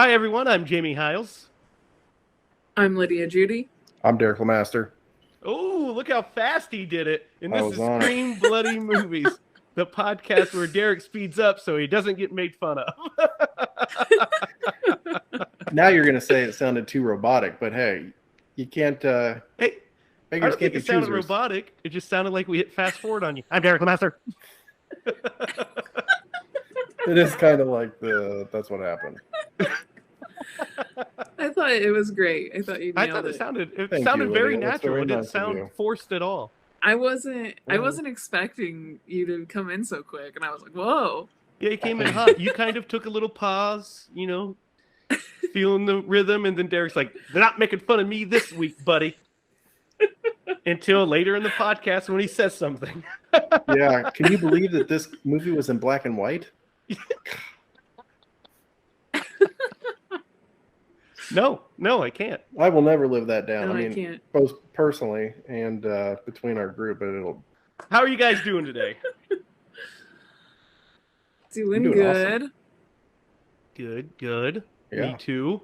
Hi, everyone. I'm Jamie Hiles. I'm Lydia Judy. I'm Derek Lemaster. Oh, look how fast he did it. And I this was is on it. Scream Bloody Movies, the podcast where Derek speeds up so he doesn't get made fun of. Now you're going to say it sounded too robotic, but hey, you can't. Hey, I Beggars don't think can't be it sounded choosers. robotic. It just sounded like we hit fast forward on you. I'm Derek Lemaster. It is kind of like that's what happened. I thought it was great. I thought you I nailed thought it. it sounded you, very Lydia. That's natural. very It didn't nice of sound you. forced at all. I wasn't expecting you to come in so quick, and I was like, "Whoa!" Yeah, you came in hot. You kind of took a little pause, feeling the rhythm, and then Derek's like, "They're not making fun of me this week, buddy." Until later in the podcast when he says something. Yeah, can you believe that this movie was in black and white? No, I can't. I will never live that down. No, I I mean, can't. both personally and between our group, but it'll. How are you guys doing today? Doing doing good. Awesome. Good. Yeah. Me too.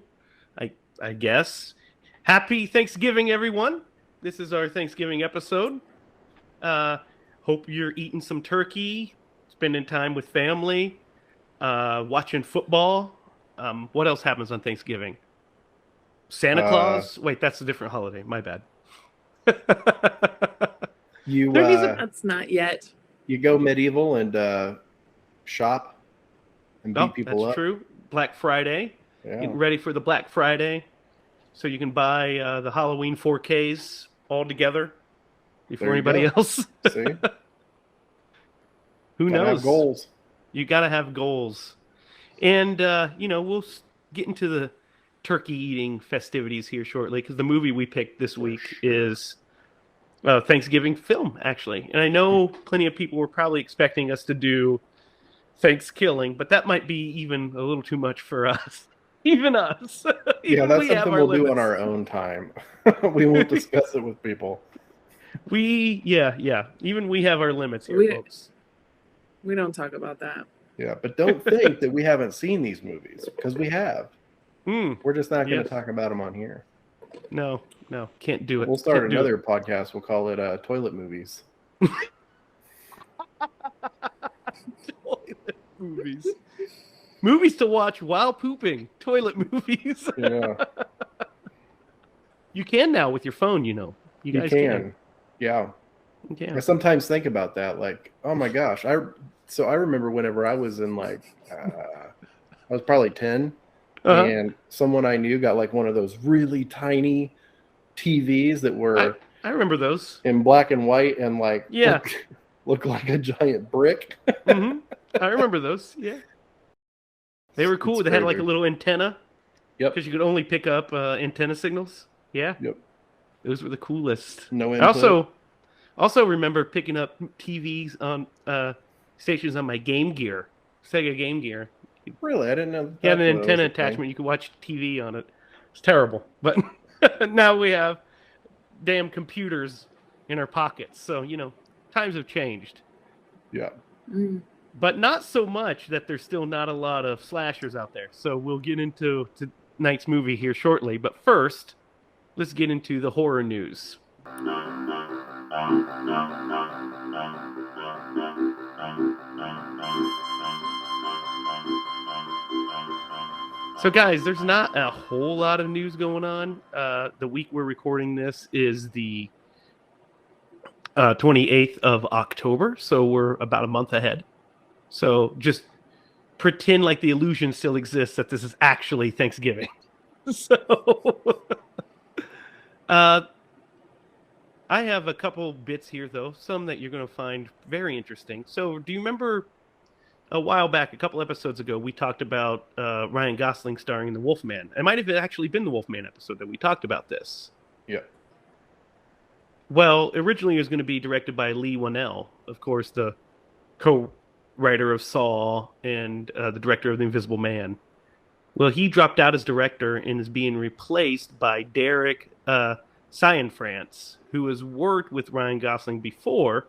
I guess. Happy Thanksgiving, everyone. This is our Thanksgiving episode. Hope you're eating some turkey, spending time with family, watching football. What else happens on Thanksgiving? Santa Claus? Wait, that's a different holiday. My bad. You That's not yet. you go medieval and shop and beat people that's up. true. Black Friday. Yeah. Getting ready for the Black Friday. So you can buy the Halloween 4Ks all together before There you anybody go. else. See, Who Gotta knows? have goals. You got to have goals. And, we'll get into the turkey eating festivities here shortly because the movie we picked this week is Thanksgiving film, actually. And I know plenty of people were probably expecting us to do Thanksgiving, but that might be even a little too much for us. Even us. Yeah, Even that's we have something our we'll do on limits. our own time. We won't discuss it with people. Yeah. Even we have our limits here, We- folks. We don't talk about that. Yeah, but don't think that we haven't seen these movies because we have. Mm, We're just not going to Yes. talk about them on here. no, can't do it. We'll start Can't do another podcast. We'll call it Toilet Movies. Toilet movies. Movies to watch while pooping. Toilet movies. Yeah, You can now with your phone, You you guys can. Yeah, You I can. sometimes think about that. Like, oh my gosh, I remember whenever I was in I was probably 10, Uh-huh. and someone I knew got like one of those really tiny TVs that were I remember those. in black and white and Yeah. look like a giant brick. Hmm I remember those. Yeah. They were cool. It's They had like crazy. a little antenna. Yep. Because you could only pick up antenna signals. Yeah. Yep. Those were the coolest. No I input. also remember picking up TVs on stations on my Game Gear, Sega Game Gear. Really, I didn't know. You had an that's what it antenna was a thing. attachment. You could watch TV on it. It's terrible, but now we have damn computers in our pockets. So times have changed, Yeah. Mm. but not so much that there's still not a lot of slashers out there. So we'll get into tonight's movie here shortly. But first, let's get into the horror news. So, guys, there's not a whole lot of news going on. The week we're recording this is the 28th of October, so we're about a month ahead. So just pretend like the illusion still exists that this is actually Thanksgiving. So I have a couple bits here, though, some that you're going to find very interesting. So do you remember a while back, a couple episodes ago, we talked about Ryan Gosling starring in The Wolfman? It might have actually been the Wolfman episode that we talked about this. Yeah. Well, originally it was going to be directed by Lee Whannell, of course, the co-writer of Saw and the director of The Invisible Man. Well, he dropped out as director and is being replaced by Derek Cianfrance, who has worked with Ryan Gosling before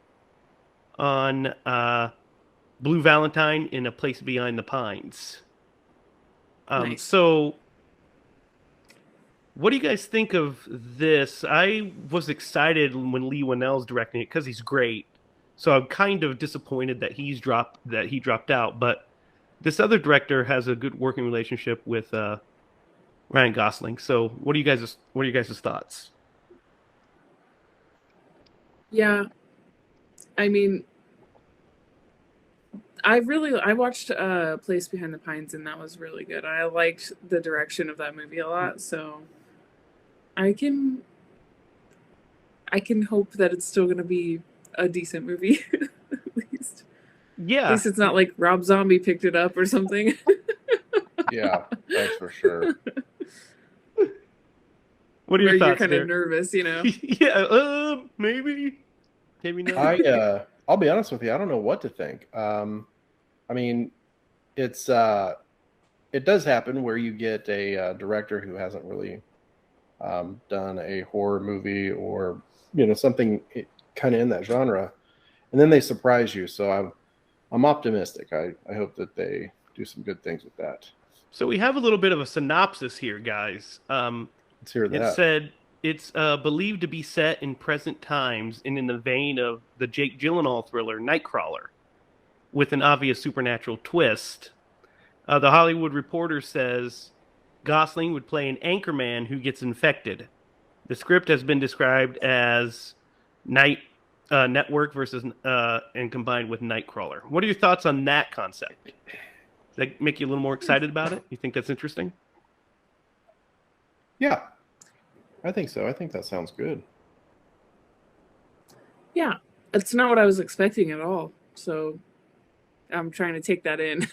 on Blue Valentine in A Place Behind the Pines. Nice. So, what do you guys think of this? I was excited when Lee Winnell's directing it because he's great. So I'm kind of disappointed that he dropped out. But this other director has a good working relationship with Ryan Gosling. So what are you guys' thoughts? Yeah, I mean, I watched Place Behind the Pines, and that was really good. I liked the direction of that movie a lot, so I can I can hope that it's still gonna be a decent movie. At least. At Yeah. least it's not like Rob Zombie picked it up or something. Yeah, that's for sure. What are Where your you're thoughts kind of there? nervous, you know. Yeah. Maybe not. I'll be honest with you. I don't know what to think. I mean, it's it does happen where you get a director who hasn't really done a horror movie or something kind of in that genre, and then they surprise you. So I'm optimistic. I hope that they do some good things with that. So we have a little bit of a synopsis here, guys. Let's hear It that. said it's believed to be set in present times and in the vein of the Jake Gyllenhaal thriller Nightcrawler, with an obvious supernatural twist. The Hollywood Reporter says Gosling would play an anchorman who gets infected. The script has been described as Night Network versus and combined with Nightcrawler. What are your thoughts on that concept? Does that make you a little more excited about it? You think that's interesting? Yeah, I think so. I think that sounds good. Yeah, it's not what I was expecting at all. So I'm trying to take that in.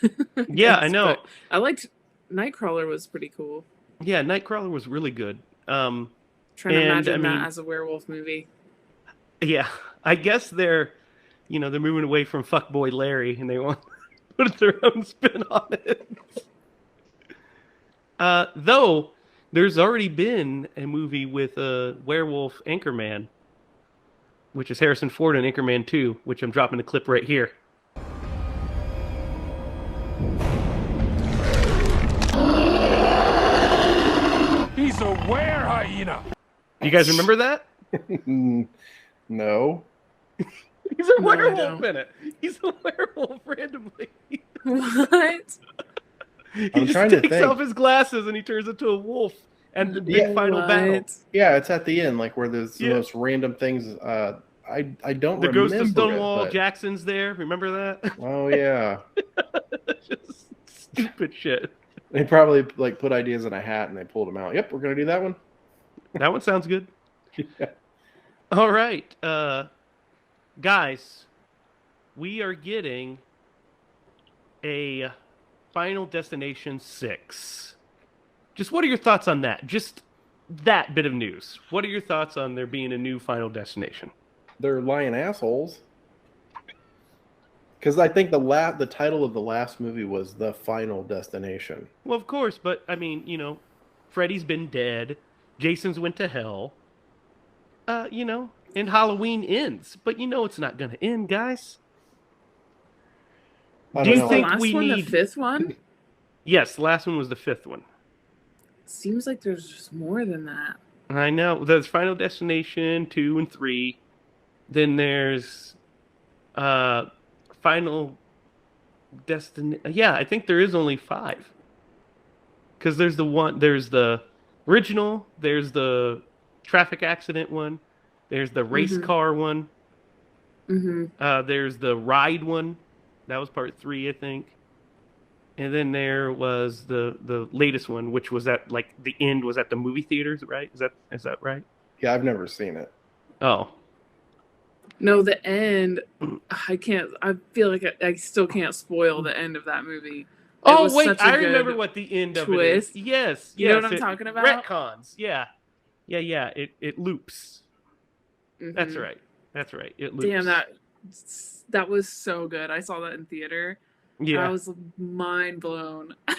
Yeah, I know. But I liked Nightcrawler was pretty cool. Yeah, Nightcrawler was really good. Trying to imagine that as a werewolf movie. Yeah, I guess they're moving away from Fuckboy Larry and they want to put their own spin on it. Though there's already been a movie with a werewolf Anchorman, which is Harrison Ford in Anchorman 2, which I'm dropping a clip right here. He's a were hyena. You guys remember that? No. He's a No, I werewolf don't. in it. He's a werewolf randomly. What? He I'm just trying to takes think. off his glasses and he turns into a wolf. And the big Yeah. final battle. What? Yeah, it's at the end, like where there's the Yeah. most random things. I don't The remember ghost of it, Stonewall but- Jackson's there. Remember that? Oh yeah, Just stupid shit. they probably like put ideas in a hat and they pulled them out. Yep, we're gonna do that one. That one sounds good. Yeah. All right, guys, we are getting a Final Destination 6. Just what are your thoughts on that? Just that bit of news. What are your thoughts on there being a new Final Destination? They're lying assholes. Because I think the title of the last movie was The Final Destination. Well, of course, but I mean, Freddy's been dead. Jason's went to hell. And Halloween ends. But it's not going to end, guys. I Do don't you know. The think last we one, the need- fifth one? Yes, the last one was the 5th one. Seems like there's just more than that. I know. There's Final Destination 2 and 3. Then there's Final Destination. Yeah, I think there is only 5. Because there's the original, there's the traffic accident one, there's the race car one, Mm-hmm. there's the ride one. That was part 3, I think. And then there was the latest one, which was at like the end was at the movie theaters, right? Is that right? Yeah, I've never seen it. Oh, No, the end. I can't. I feel like I still can't spoil the end of that movie. It oh was wait, such a I good remember what the end of twist. it is. Yes, You know yes, what I'm it talking about? Retcons, yeah. It loops. Mhm. That's right. It loops. Damn, that was so good. I saw that in theater. Yeah. I was mind blown. So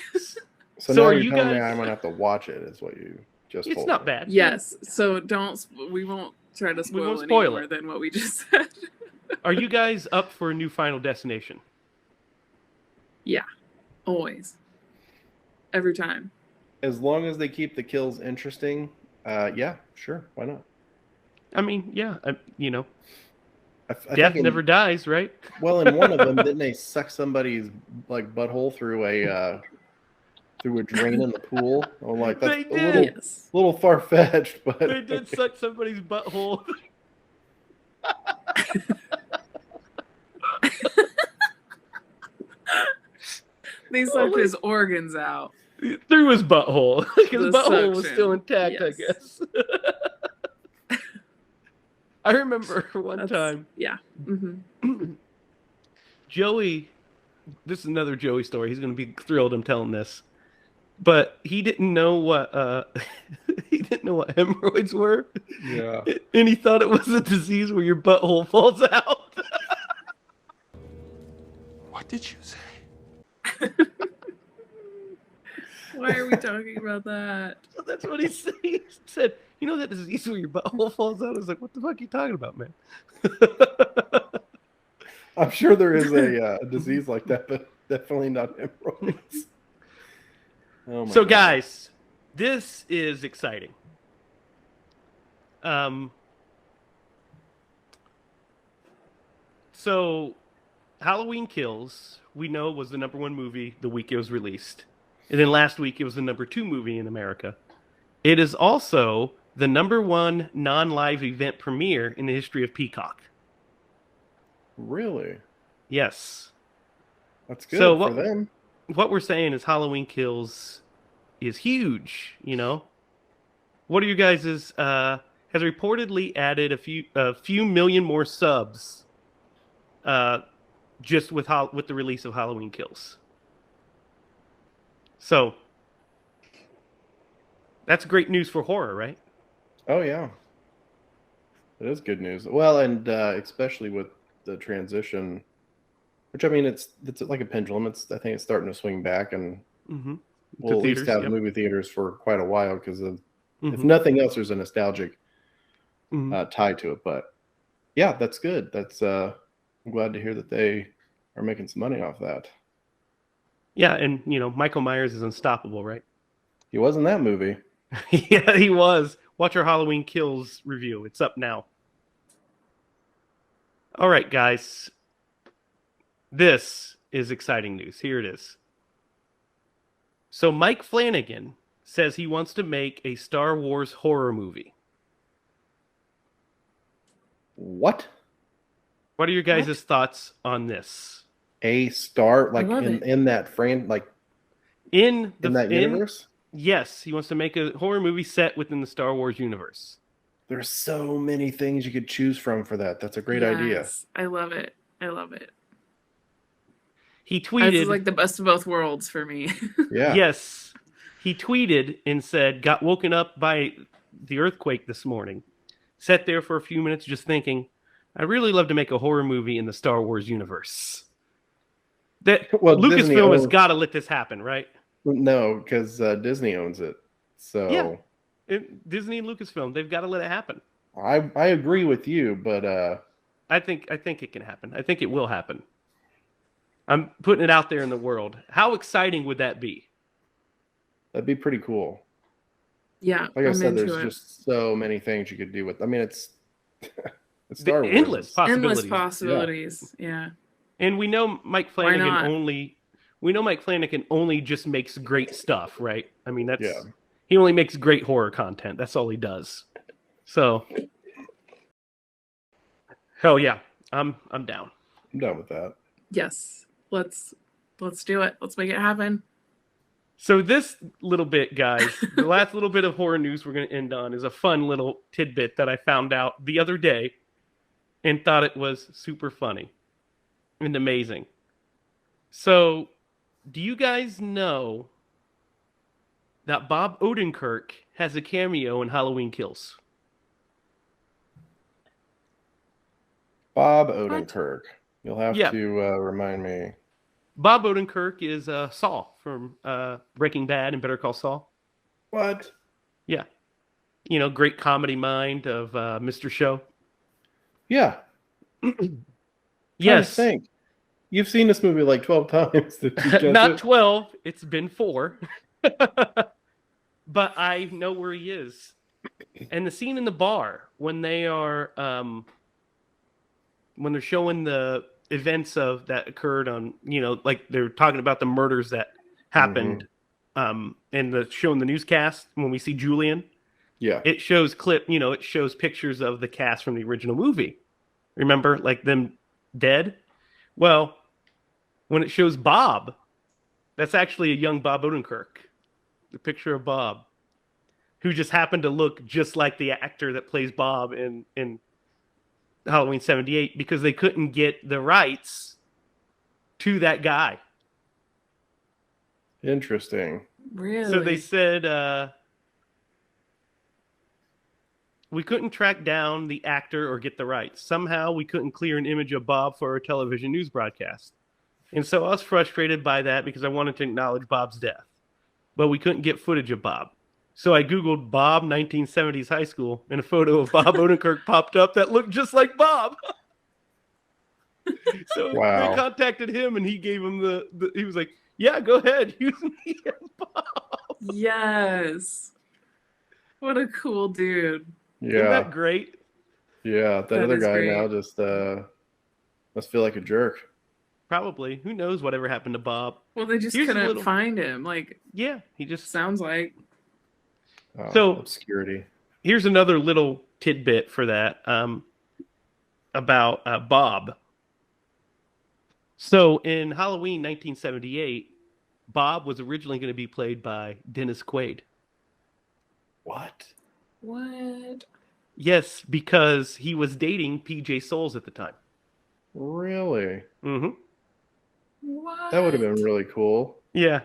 So now are you're you telling me guys- I'm gonna have to watch it. Is what you just It's told not me. bad. Yes. So we won't try to spoil won't any spoil more it. than what we just said. Are you guys up for a new Final Destination? Always. every time. As long as they keep the kills interesting, yeah, sure, why not? I mean, yeah, I death think never dies, right? well, in one of them, didn't they suck somebody's like butthole through a drain in the pool? I'm like, that's They a did. Yes. little far fetched, but They did suck somebody's butthole. They sucked his organs out. Through his butthole. His The butthole was suction. still intact, I Yes. guess. I remember one time. Yeah. Mm-hmm. Joey, this is another Joey story. He's going to be thrilled I'm telling this. But he didn't know what he didn't know what hemorrhoids were. yeah. And he thought it was a disease where your butthole falls out. What did you say? Why are we talking about that? That's what he said. He said, "You know that disease where your butthole falls out?" I was like, "What the fuck are you talking about, man?" I'm sure there is a disease like that, but definitely not hemorrhoids. Oh my So, God. guys, this is exciting. So, Halloween Kills, we know, was the #1 movie the week it was released. And then last week, it was the #2 movie in America. It is also the #1 non-live event premiere in the history of Peacock. Really? Yes. That's good So for them. What we're saying is Halloween Kills is huge, you know? What are you guys' has reportedly added a few million more subs just with the release of Halloween Kills. So that's great news for horror, right? Oh yeah, it is good news. Well, and especially with the transition, which I mean, it's like a pendulum. I think it's starting to swing back, and we'll at least have movie theaters for quite a while because of, if nothing else, there's a nostalgic tie to it. But yeah, that's good. That's I'm glad to hear that they are making some money off that. Yeah, and Michael Myers is unstoppable, right? He was in that movie. Yeah, he was. Watch our Halloween Kills review. It's up now. All right, guys. This is exciting news. Here it is. So Mike Flanagan says he wants to make a Star Wars horror movie. What? What are your guys' thoughts on this? A Star, like in that frame, like in that universe? Yes, he wants to make a horror movie set within the Star Wars universe. There's so many things you could choose from for that. That's a great idea. I love it. I love it. He tweeted, "This is like the best of both worlds for me." Yeah. Yes. He tweeted and said, "Got woken up by the earthquake this morning. Sat there for a few minutes just thinking, I'd really love to make a horror movie in the Star Wars universe." Lucasfilm has got to let this happen, right? No, because Disney owns it. So yeah, Disney and Lucasfilm, they've got to let it happen. I agree with you, but I think it can happen. I think it will happen. I'm putting it out there in the world. How exciting would that be? That'd be pretty cool. Yeah, like I said, there's just so many things you could do with. I mean, it's Star Wars. Endless possibilities. Endless possibilities. Yeah. And we know Mike Flanagan only just makes great stuff, right? I mean, he only makes great horror content. That's all he does. So, hell yeah, I'm down. I'm down with that. Yes, let's do it. Let's make it happen. So this little bit, guys, the last little bit of horror news we're going to end on is a fun little tidbit that I found out the other day and thought it was super funny and amazing. So, do you guys know that Bob Odenkirk has a cameo in Halloween Kills? Bob Odenkirk. You'll have to remind me. Bob Odenkirk is Saul from Breaking Bad and Better Call Saul. What? Yeah. Great comedy mind of Mr. Show. Yeah. Yes. I think. You've seen this movie like 12 times. Not 12. It's been 4. But I know where he is. And the scene in the bar when they are when they're showing the events of that occurred on, like they're talking about the murders that happened, and showing the newscast when we see Julian, Yeah. it shows it shows pictures of the cast from the original movie. Remember, like them dead? Well, when it shows Bob, that's actually a young Bob Odenkirk. The picture of Bob, who just happened to look just like the actor that plays Bob in Halloween 78 because they couldn't get the rights to that guy. Interesting. Really? So they said we couldn't track down the actor or get the rights. Somehow we couldn't clear an image of Bob for our television news broadcast. And so I was frustrated by that because I wanted to acknowledge Bob's death. But we couldn't get footage of Bob. So I Googled Bob 1970s high school, and a photo of Bob Odenkirk popped up that looked just like Bob. So Wow. they contacted him, and he gave him he was like, yeah, go ahead. Use me as Bob. Yes. What a cool dude. Isn't Yeah. that great? Yeah. That That other is guy great. now just must feel like a jerk. Probably. Who knows whatever happened to Bob? Well, they just Here's a couldn't little- find him. Like, Yeah, he just... sounds like. Oh, So- obscurity. Here's another little tidbit for that about Bob. So in Halloween 1978, Bob was originally going to be played by Dennis Quaid. What? What? Yes, because he was dating PJ Souls at the time. Really? Mm-hmm. What? That would have been really cool. Yeah.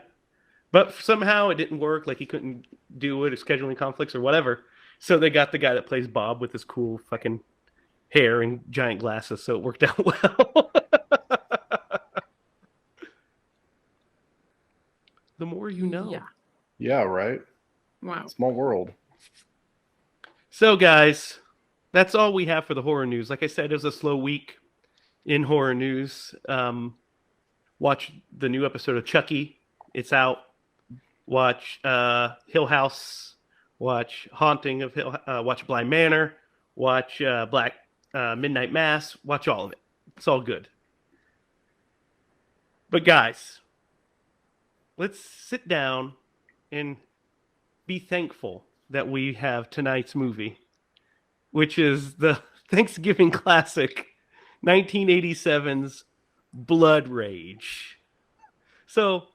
But somehow it didn't work. Like he couldn't do it, or scheduling conflicts or whatever. So they got the guy that plays Bob with his cool fucking hair and giant glasses. So it worked out well. The more you know. Yeah. Yeah, right? Wow. Small world. So, guys, that's all we have for the horror news. Like I said, it was a slow week in horror news. Watch the new episode of Chucky. It's out. Watch Hill House. Watch Haunting of Hill. Watch Bly Manor. Watch Black Midnight Mass. Watch all of it. It's all good. But guys, let's sit down and be thankful that we have tonight's movie, which is the Thanksgiving classic 1987's Blood Rage. So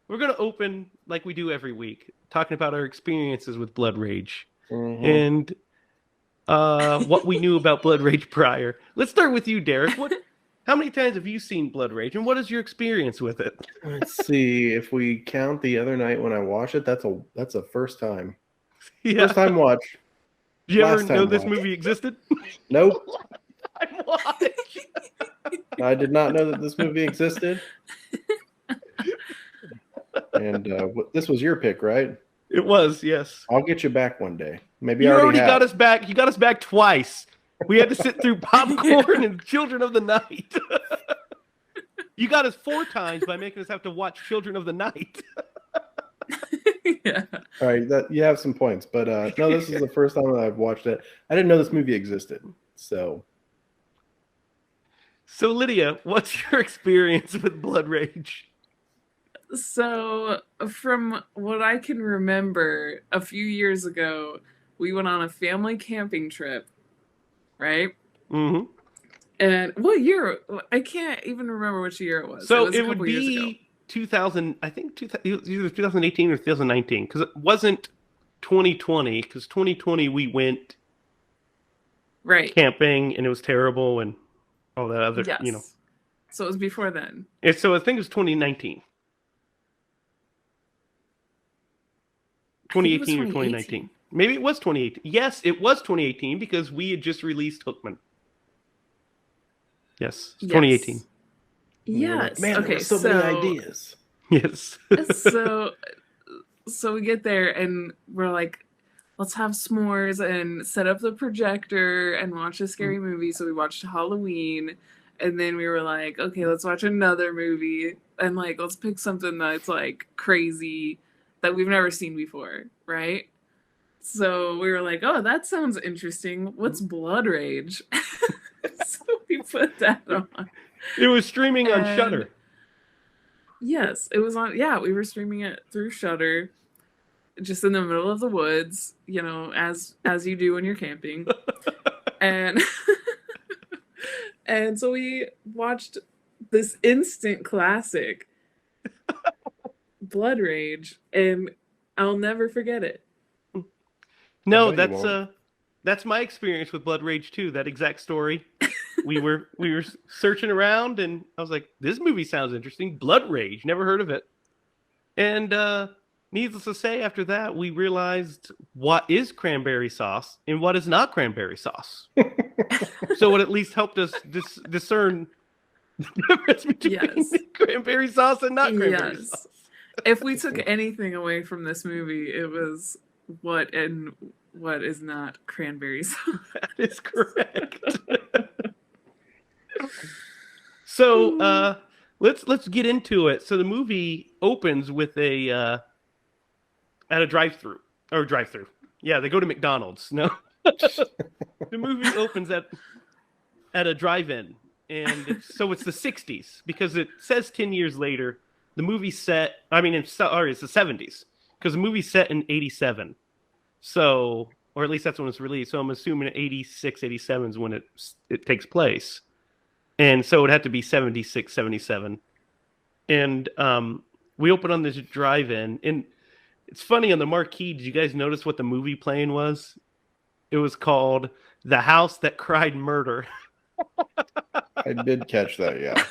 we're going to open like we do every week, talking about our experiences with Blood Rage and what we knew about Blood Rage prior. Let's start with you, Derek. How many times have you seen Blood Rage, and what is your experience with it? Let's see. If we count the other night when I watched it, that's a first time. Yeah. First time watch. Did you ever last time know this watch. movie existed? Nope. I watched. I did not know that this movie existed. And this was your pick, right? It was, yes. I'll get you back one day. Maybe You I already have. got us back. You got us back twice. We had to sit through Popcorn and Children of the Night. You got us 4 times by making us have to watch Children of the Night. Yeah. All right, you have some points, but no, this is the first time that I've watched it. I didn't know this movie existed, so So, Lydia, what's your experience with Blood Rage? So, from what I can remember, a few years ago, we went on a family camping trip, right? Mm-hmm. And what year? I can't even remember which year it was. So was a it would couple years ago. be 2000. I think either 2018 or 2019, because it wasn't 2020. Because 2020 we went Right. camping and it was terrible and all that other, Yes. So it was before then. So I think it was 2019. I think it was 2018 or 2019. Maybe it was 2018. Yes, it was 2018 because we had just released Hookman. Yes, it's 2018. Yes. man, there Okay. were so many ideas. Yes. So we get there and we're like, let's have s'mores and set up the projector and watch a scary movie. So we watched Halloween, and then we were like, okay, let's watch another movie and like let's pick something that's like crazy. that we've never seen before, right? So we were like, oh, that sounds interesting. What's Blood Rage? So we put that on. It was streaming on And- Shudder. Yes, it was on. Yeah, we were streaming it through Shudder, just in the middle of the woods, as you do when you're camping. And and so we watched this instant classic, Blood Rage, and I'll never forget it. No, bet you won't. that's my experience with Blood Rage 2, that exact story. We were searching around and I was like, this movie sounds interesting. Blood Rage, never heard of it. And needless to say, after that, we realized what is cranberry sauce and what is not cranberry sauce. So it at least helped us discern the difference between Yes. cranberry sauce and not cranberry Yes. sauce. If we took anything away from this movie, it was what is not cranberry sauce. That is correct. So let's get into it. So the movie opens with at a drive-through. Yeah, they go to McDonald's. No. The movie opens at a drive-in, and it's the 60s, because it says 10 years later. The movie's set. I mean, it's the 70s, because the movie's set in 87. So, or at least that's when it's released. So I'm assuming 86, 87 is when it takes place. And so it had to be 76, 77. And we open on this drive-in. And it's funny, on the marquee, did you guys notice what the movie playing was? It was called The House That Cried Murder. I did catch that, yeah.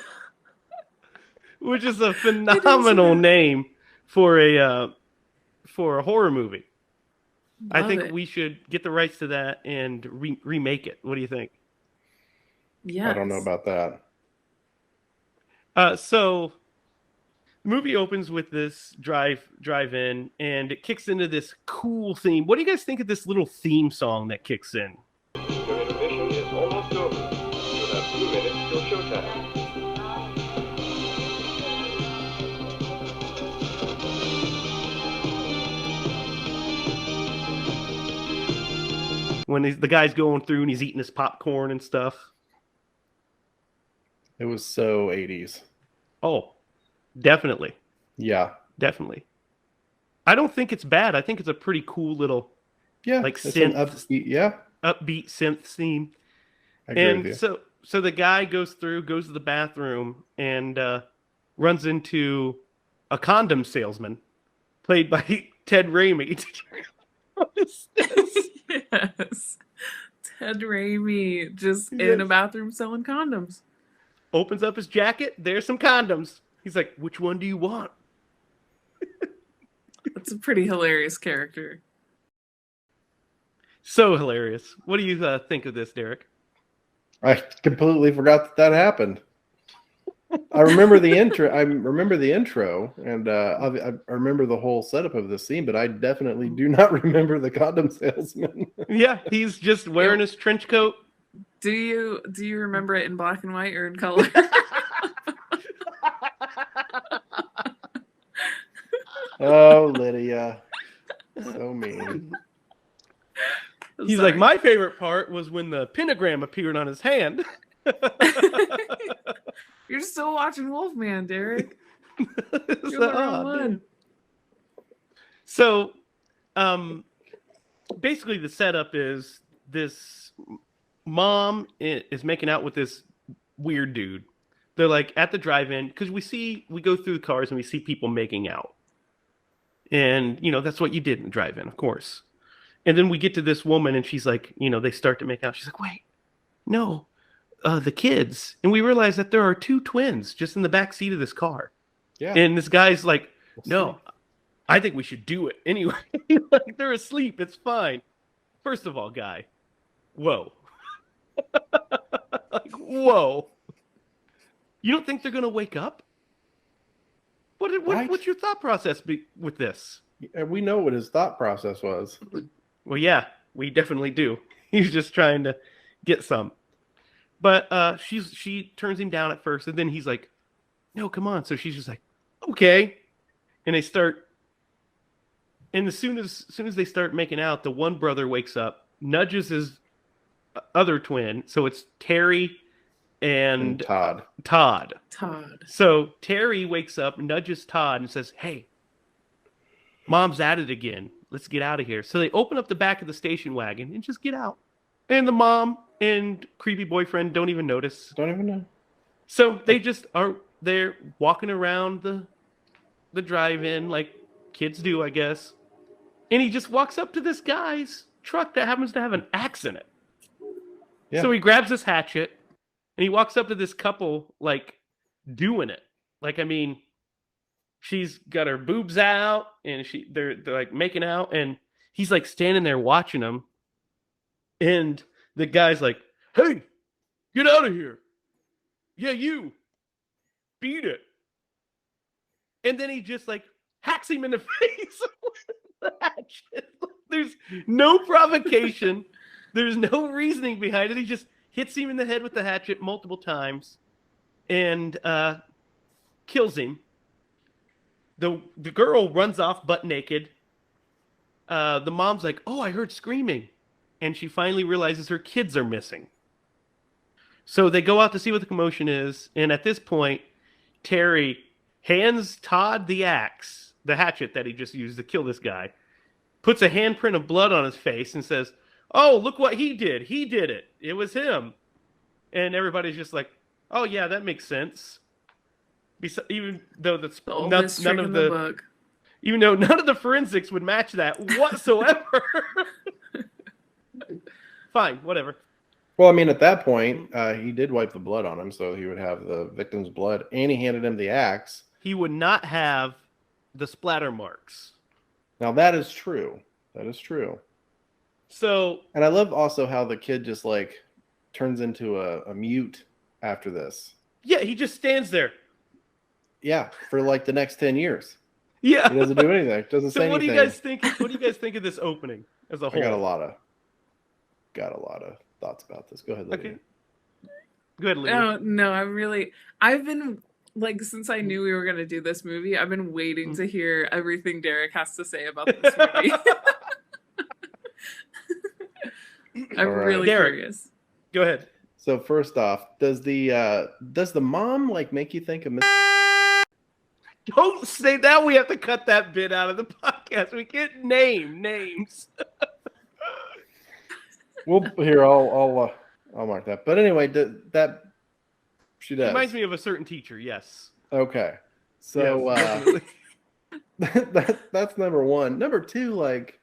Which is a phenomenal name for a horror movie. I Love think it. we should get the rights to that and remake it. What do you think? Yes. I don't know about that. So the movie opens with this drive-in, and it kicks into this cool theme. What do you guys think of this little theme song that kicks in? Your intermission is almost over. You have 2 minutes till showtime. When the guy's going through and he's eating his popcorn and stuff. It was so 80s. Oh, definitely. Yeah. Definitely. I don't think it's bad. I think it's a pretty cool little Yeah. Like it's an synth. upbeat synth theme. I agree with And you. so the guy goes to the bathroom and runs into a condom salesman played by Ted Raimi. What is this? Yes. Ted Raimi just in Yes. a bathroom selling condoms. Opens up his jacket. There's some condoms. He's like, which one do you want? That's a pretty hilarious character. So hilarious. What do you think of this, Derek? I completely forgot that happened. I remember the intro. And I remember the whole setup of the scene, but I definitely do not remember the condom salesman. Yeah, he's just wearing his trench coat. Do you remember it in black and white or in color? Oh, Lydia, so mean. He's like, my favorite part was when the pentagram appeared on his hand. You're still watching Wolfman, Derek. It's You're the like, wrong "Oh, one." dude." So, basically, the setup is this mom is making out with this weird dude. They're like at the drive-in, because we go through the cars and we see people making out. And, that's what you did in the drive-in, of course. And then we get to this woman and she's like, they start to make out. She's like, wait, no, the kids. And we realize that there are 2 twins just in the back seat of this car. Yeah. And this guy's like, We'll no, I think we should do it anyway. Like, they're asleep. It's fine. First of all, guy, whoa. Like, whoa. You don't think they're going to wake up? Right. What's your thought process with this? We know what his thought process was. Well, yeah, we definitely do. He's just trying to get some. But she turns him down at first, and then he's like, no, come on. So she's just like, okay. And they start And as soon as they start making out, the one brother wakes up, nudges his other twin. So it's Terry and Todd. Todd. Todd. So Terry wakes up, nudges Todd, and says, "Hey, Mom's at it again. Let's get out of here." So they open up the back of the station wagon and just get out. And the mom and creepy boyfriend don't even notice. Don't even know. So they just are there walking around the drive-in like kids do, I guess. And he just walks up to this guy's truck that happens to have an axe in it. Yeah. So he grabs this hatchet and he walks up to this couple like doing it. Like, I mean, she's got her boobs out and they're like making out, and he's like standing there watching them. And the guy's like, "Hey, get out of here. Yeah, you beat it." And then he just like hacks him in the face with the hatchet. There's no provocation. There's no reasoning behind it. He just hits him in the head with the hatchet multiple times and kills him. The girl runs off butt naked. The mom's like, "Oh, I heard screaming." And she finally realizes her kids are missing. So they go out to see what the commotion is. And at this point, Terry hands Todd the axe, the hatchet that he just used to kill this guy, puts a handprint of blood on his face and says, "Oh, look what he did. He did it. It was him." And everybody's just like, "Oh, yeah, that makes sense." Even though that's none of the book. Even though none of the forensics would match that whatsoever. Fine, whatever. Well, I mean, at that point, he did wipe the blood on him, so he would have the victim's blood, and he handed him the axe. He would not have the splatter marks. Now, that is true. That is true. So, and I love also how the kid just like turns into a mute after this. Yeah, he just stands there. Yeah, for like the next 10 years. Yeah, he doesn't do anything. Doesn't say anything. What do you guys think? What do you guys think of this opening as a whole? I got a lot of thoughts about this. Go ahead, Lydia. Okay. Go ahead, Lydia. No, I've been like, since I knew we were going to do this movie, I've been waiting to hear everything Derek has to say about this movie. I'm really curious. Go ahead. So first off, does the mom like make you think of Don't say that. We have to cut that bit out of the podcast. We can't name names. Well, here I'll mark that. But anyway, that she does. Reminds me of a certain teacher. Yes. Okay. So yes, that's number one. Number two, like,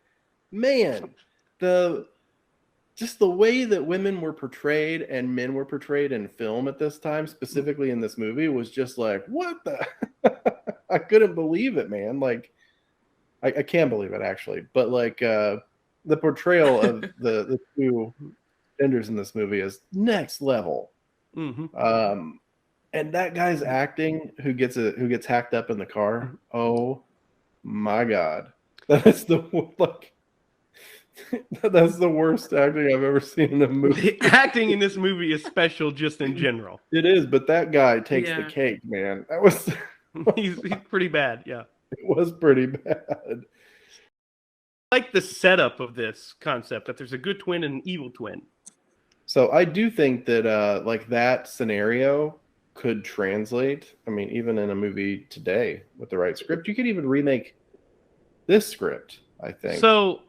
man, just the way that women were portrayed and men were portrayed in film at this time, specifically in this movie, was just like, what the? I couldn't believe it, man. Like, I can't believe it actually, but like the portrayal of the two genders in this movie is next level. Mm-hmm. And that guy's acting, who gets hacked up in the car. Oh my God, that's the worst acting I've ever seen in a movie. Acting in this movie is special just in general. It is, but that guy takes the cake, man. That was he's pretty bad. Yeah, it was pretty bad. I like the setup of this concept that there's a good twin and an evil twin. So I do think that like that scenario could translate. I mean, even in a movie today with the right script, you could even remake this script, I think. So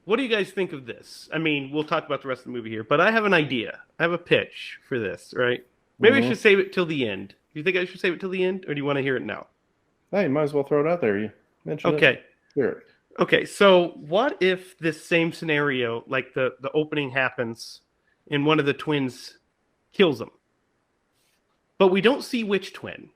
what do you guys think of this? I mean, we'll talk about the rest of the movie here, but I have an idea. I have a pitch for this, right? Maybe I should save it till the end. Do you think I should save it till the end, or do you want to hear it now? Hey, you might as well throw it out there. You mentioned it. Sure. Okay, so what if this same scenario, like the opening happens and one of the twins kills them? But we don't see which twin.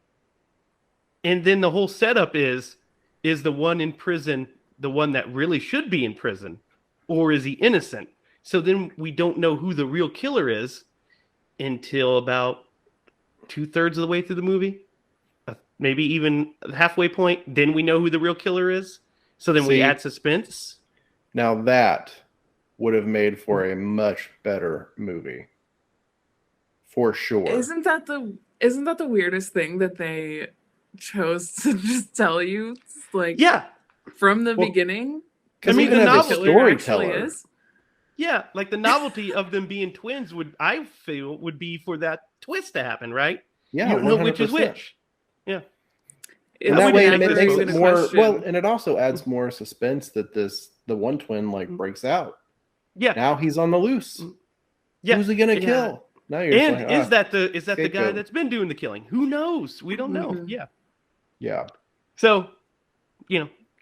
And then the whole setup is the one in prison the one that really should be in prison? Or is he innocent? So then we don't know who the real killer is until about 2/3 of the way through the movie. Maybe even halfway point. Then we know who the real killer is. So then we add suspense. Now that would have made for a much better movie. For sure. Isn't that the weirdest thing that they chose to just tell you? It's like, yeah. from the Well, beginning. Because I mean, even the as a novelty storyteller, Is. Yeah, like the novelty of them being twins I feel, would be for that twist to happen, right? yeah, You don't know which is 100%. which. Yeah. It's And that we way didn't it make never this makes even it a more question. well, and it also adds more suspense that the one twin like breaks out. Yeah. Now he's on the loose. Yeah. Who's he gonna Yeah. kill? Now you're just And like, is that the guy scapegoat. that's been doing the killing? Who knows? We don't know. Mhm. Yeah. yeah. So,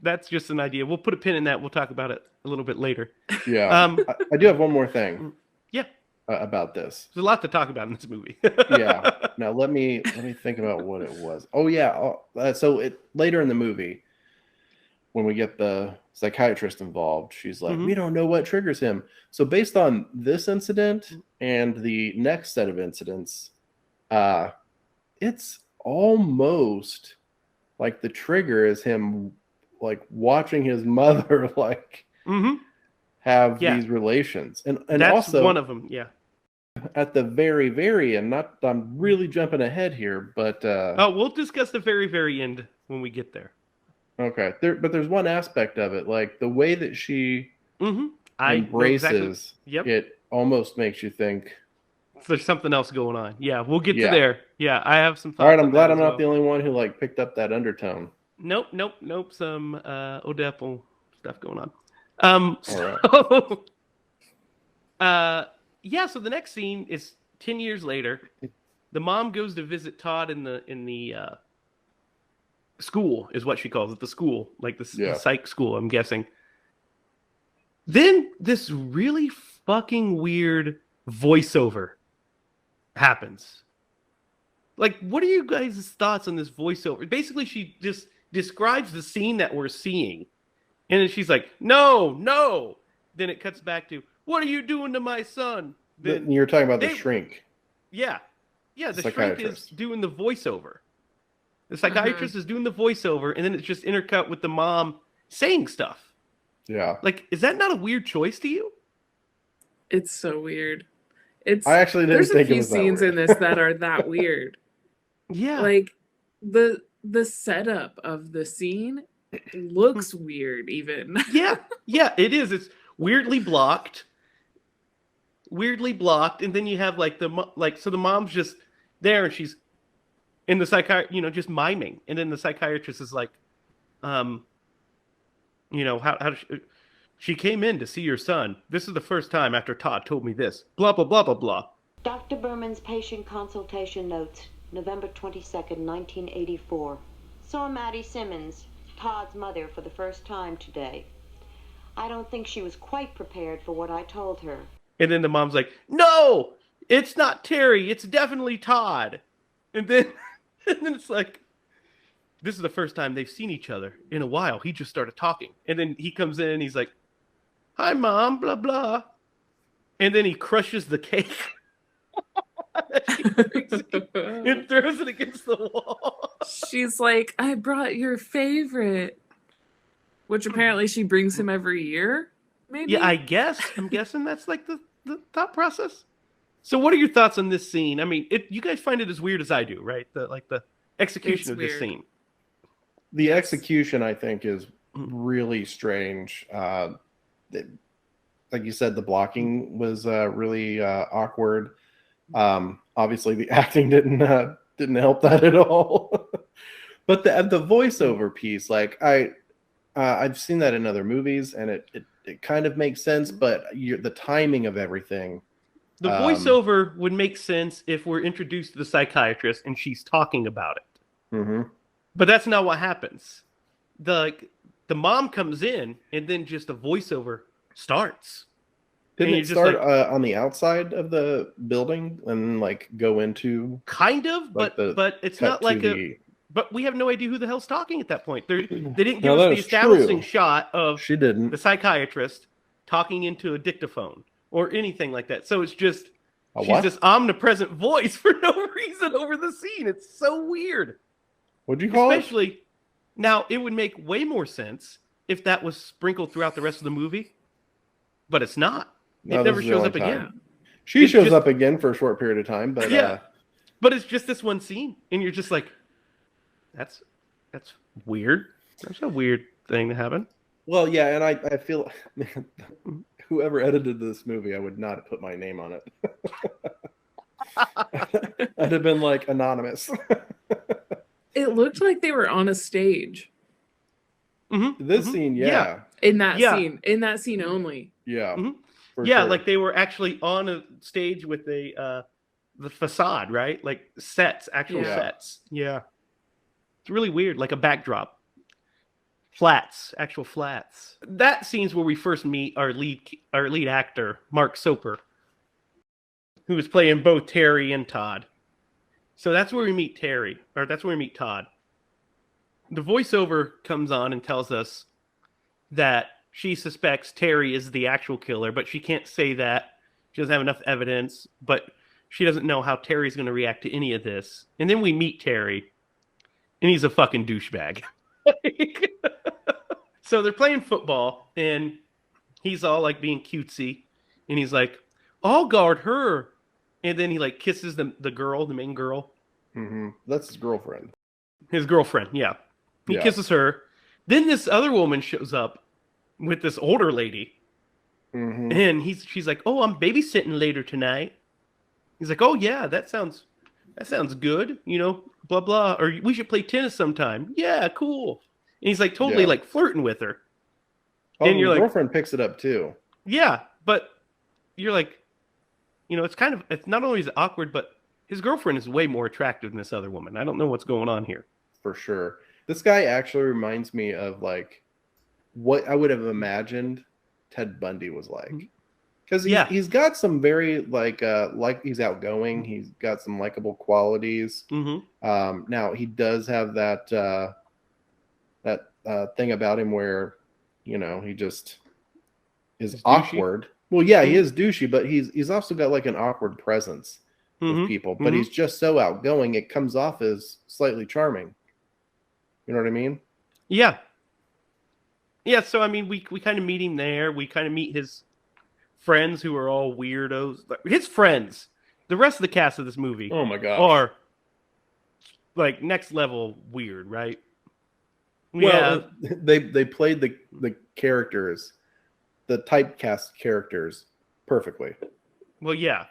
that's just an idea. We'll put a pin in that. We'll talk about it a little bit later. Yeah. I do have one more thing. Yeah. About this. There's a lot to talk about in this movie. Yeah. Now let me think about what it was. Oh yeah. So later in the movie, when we get the psychiatrist involved, she's like, "We don't know what triggers him." So based on this incident and the next set of incidents, it's almost like the trigger is him like watching his mother like have these relations, and that's also one of them. Yeah. at the very, very end. Not, I'm really jumping ahead here, but We'll discuss the very, very end when we get there. okay. But there's one aspect of it, like the way that she embraces Yep. it, almost makes you think. There's something else going on. Yeah, we'll get to Yeah. there. Yeah, I have some thoughts. All right, I'm on glad that I'm as not well. the only one who like picked up that undertone. Nope. Some Oedipal stuff going on. All right. Yeah. So the next scene is 10 years later. The mom goes to visit Todd in the school, is what she calls it, the school, like the psych school, I'm guessing. Then this really fucking weird voiceover happens. Like, what are you guys' thoughts on this voiceover? Basically, she just describes the scene that we're seeing. And then she's like, no. Then it cuts back to, what are you doing to my son? Then You're talking about the shrink. Yeah. Yeah, the shrink is doing the voiceover. The psychiatrist is doing the voiceover, and then it's just intercut with the mom saying stuff. Yeah. Like, is that not a weird choice to you? It's so weird. I actually didn't think it was that There's a few scenes weird. in this that are that weird. Yeah. Like the setup of the scene looks weird even. Yeah, it is. It's weirdly blocked, and then you have like so the mom's just there, and she's in the just miming, and then the psychiatrist is like, how she came in to see your son. This is the first time after Todd told me this. Blah blah blah blah blah. Dr. Berman's patient consultation notes, November 22nd, 1984. Saw Maddie Simmons, Todd's mother, for the first time today. I don't think she was quite prepared for what I told her. And then the mom's like, no, it's not Terry. It's definitely Todd. And then it's like, this is the first time they've seen each other in a while. He just started talking. And then he comes in and he's like, hi, Mom, blah, blah. And then he crushes the cake. And throws it against the wall. She's like, I brought your favorite. Which apparently she brings him every year, maybe? Yeah, I'm guessing that's like the thought process. So what are your thoughts on this scene? I mean, you guys find it as weird as I do, right? The execution of this scene. The execution, I think, is really strange. Like you said, the blocking was really awkward. Obviously, the acting didn't help that at all. But the voiceover piece, like I've seen that in other movies, and it kind of makes sense. But the timing of everything. The voiceover would make sense if we're introduced to the psychiatrist and she's talking about it. Mm-hmm. But that's not what happens. The mom comes in, and then just a voiceover starts. Didn't it start on the outside of the building and like go into kind of, like but it's not like But we have no idea who the hell's talking at that point. They didn't give us the establishing shot of the psychiatrist talking into a dictaphone or anything like that. So it's just she's this omnipresent voice for no reason over the scene. It's so weird. What'd you call it? Now, it would make way more sense if that was sprinkled throughout the rest of the movie, but it's not. No, it never shows up again. She shows up again for a short period of time, but but it's just this one scene, and you're just like, that's weird. That's a weird thing to happen. Well, yeah, and I feel, man, whoever edited this movie, I would not have put my name on it. I'd have been like anonymous. It looked like they were on a stage This scene, yeah. in that scene only. Yeah. For Yeah, sure. like they were actually on a stage with the facade, right? Like sets, actual sets. Yeah. It's really weird, like a backdrop. Flats, actual flats. That scene's where we first meet our lead actor, Mark Soper, who is playing both Terry and Todd. So that's where we meet that's where we meet Todd. The voiceover comes on and tells us that she suspects Terry is the actual killer, but she can't say that. She doesn't have enough evidence, but she doesn't know how Terry's going to react to any of this. And then we meet Terry, and he's a fucking douchebag. So they're playing football, and he's all like being cutesy, and he's like, "I'll guard her," and then he like kisses the girl, the main girl. That's his girlfriend. His girlfriend, yeah. He kisses her. Then this other woman shows up with this older lady, and she's like, "Oh, I'm babysitting later tonight." He's like, "Oh yeah, that sounds good, you know, blah blah. Or we should play tennis sometime." Yeah, cool. And he's like totally like flirting with her. Oh, and your girlfriend picks it up too. Yeah, but you're like, you know, it's not only is it awkward, but his girlfriend is way more attractive than this other woman. I don't know what's going on here. For sure. This guy actually reminds me of like what I would have imagined Ted Bundy was like. Because he's got some very like he's outgoing. He's got some likable qualities. Now he does have that thing about him where, you know, he just is awkward. Well, yeah, he is douchey, but he's also got like an awkward presence with people. But he's just so outgoing, it comes off as slightly charming. You know what I mean? Yeah. Yeah, so I mean, we kind of meet him there. We kind of meet his friends who are all weirdos. His friends, the rest of the cast of this movie, oh my gosh, are like next level weird, right? They played the characters, the typecast characters perfectly. Well, yeah.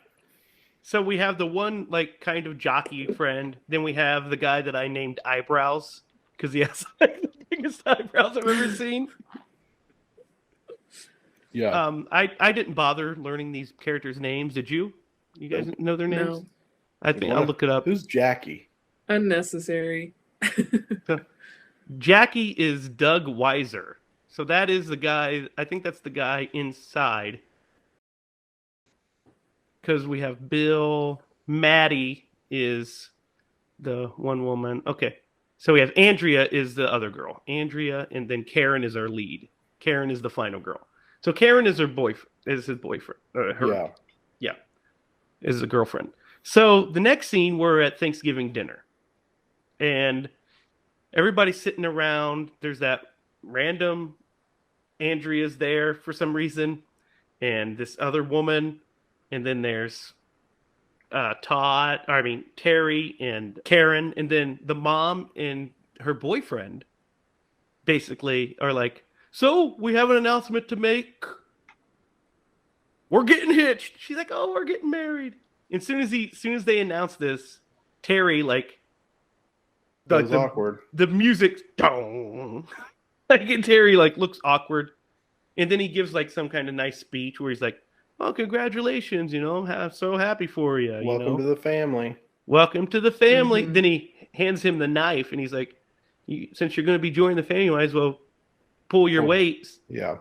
So we have the one like kind of jockey friend. Then we have the guy that I named Eyebrows because he has like the biggest eyebrows I've ever seen. Yeah. I didn't bother learning these characters' names. Did you? You guys know their names? No. I think I'll look it up. Who's Jackie? Unnecessary. Jackie is Doug Weiser. So that is the guy. I think that's the guy inside. Because we have Bill. Maddie is the one woman. Okay. So we have Andrea is the other girl. Andrea, and then Karen is our lead. Karen is the final girl. So Karen is his boyfriend. Yeah. Is a girlfriend. So the next scene, we're at Thanksgiving dinner. And everybody's sitting around. There's that random Andrea's there for some reason. And this other woman. And then there's Terry and Karen. And then the mom and her boyfriend basically are like, "So we have an announcement to make. We're getting hitched." She's like, "Oh, we're getting married." And as soon as they announce this, Terry like That was awkward. The music, like, and Terry like looks awkward, and then he gives like some kind of nice speech where he's like, "Oh, congratulations! You know, I'm so happy for you. Welcome to the family. Welcome to the family." Then he hands him the knife, and he's like, "Since you're going to be joining the family, you might as well pull your weight." Yeah.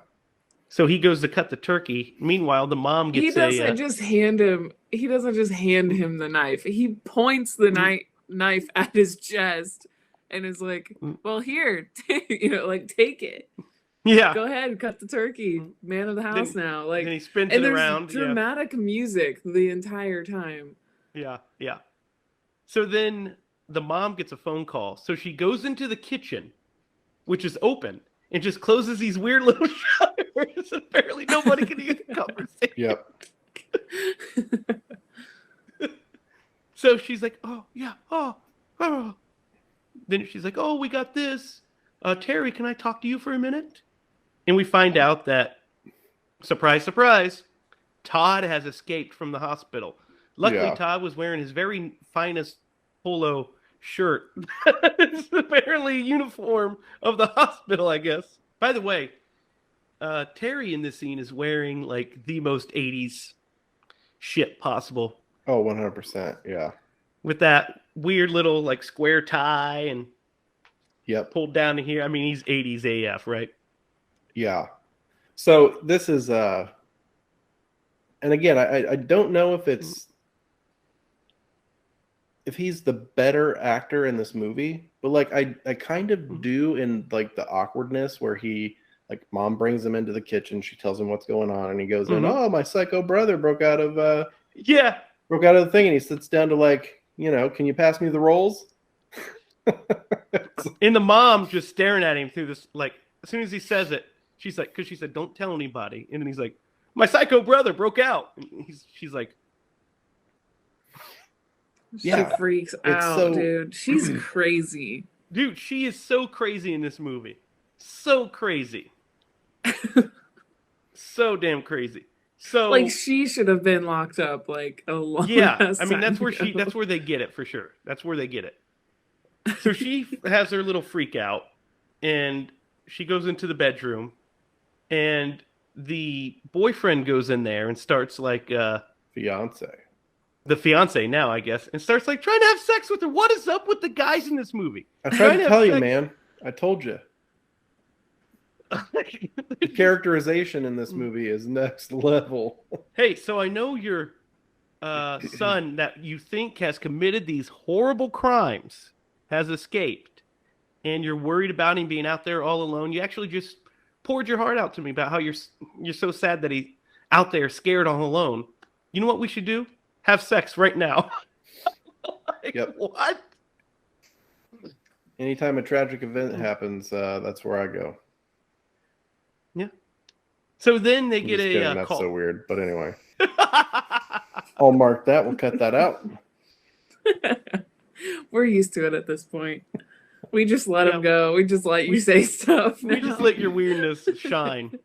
So he goes to cut the turkey. Meanwhile, the mom gets He doesn't just hand him the knife. He points the knife at his chest and is like, "Well, here, like take it. Yeah, go ahead, cut the turkey. Man of the house now." Like, and he spins it around. Dramatic music the entire time. Yeah. So then the mom gets a phone call. So she goes into the kitchen, which is open, and just closes these weird little shutters. Apparently nobody can hear the conversation. Yep. So she's like, "Oh, yeah, oh. Then she's like, "Oh, we got this. Terry, can I talk to you for a minute? And we find out that, surprise, surprise, Todd has escaped from the hospital. Luckily, Yeah. Todd was wearing his very finest polo shirt. It's apparently a uniform of the hospital, I guess. By the way, Terry in this scene is wearing like the most 80s shit possible. Oh, 100%. Yeah. With that weird little like square tie and Yep. pulled down to here. I mean, he's 80s AF, right? Yeah. So this is and again, I don't know if he's the better actor in this movie, but like I kind of do in like the awkwardness where he like mom brings him into the kitchen, she tells him what's going on, and he goes in, oh, my psycho brother broke out of the thing, and he sits down to like, can you pass me the rolls? And the mom just staring at him through this, like, as soon as he says it, she's like, because she said, don't tell anybody. And then he's like, my psycho brother broke out. And she's like, She freaks out, dude. She's crazy. Dude, she is so crazy in this movie. So crazy. So damn crazy. So like she should have been locked up like a long I mean that's where they get it for sure. That's where they get it. So she has her little freak out and she goes into the bedroom and the boyfriend goes in there and starts like fiance. The fiance now, I guess, and starts like trying to have sex with her. What is up with the guys in this movie? I tried to tell you, man. I told you. The characterization in this movie is next level. Hey, so I know your son that you think has committed these horrible crimes has escaped, and you're worried about him being out there all alone. You actually just poured your heart out to me about how you're so sad that he's out there scared all alone. You know what we should do? Have sex right now. Like, yep. What? Anytime a tragic event happens, that's where I go. Yeah. So then they get a that's call. So weird, but anyway. I'll mark that. We'll cut that out. We're used to it at this point. We just let him go. We just let you say stuff. We just let your weirdness shine.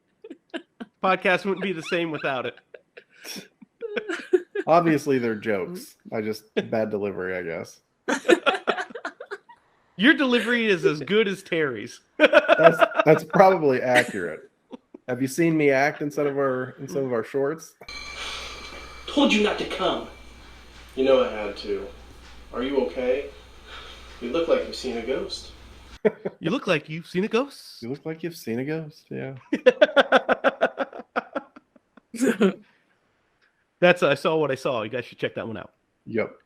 Podcast wouldn't be the same without it. Obviously, they're jokes. Bad delivery, I guess. Your delivery is as good as Terry's. That's probably accurate. Have you seen me act in some of our shorts? Told you not to come. You know I had to. Are you okay? You look like you've seen a ghost. You look like you've seen a ghost. You look like you've seen a ghost. Yeah. That's I Saw What I Saw. You guys should check that one out. Yep.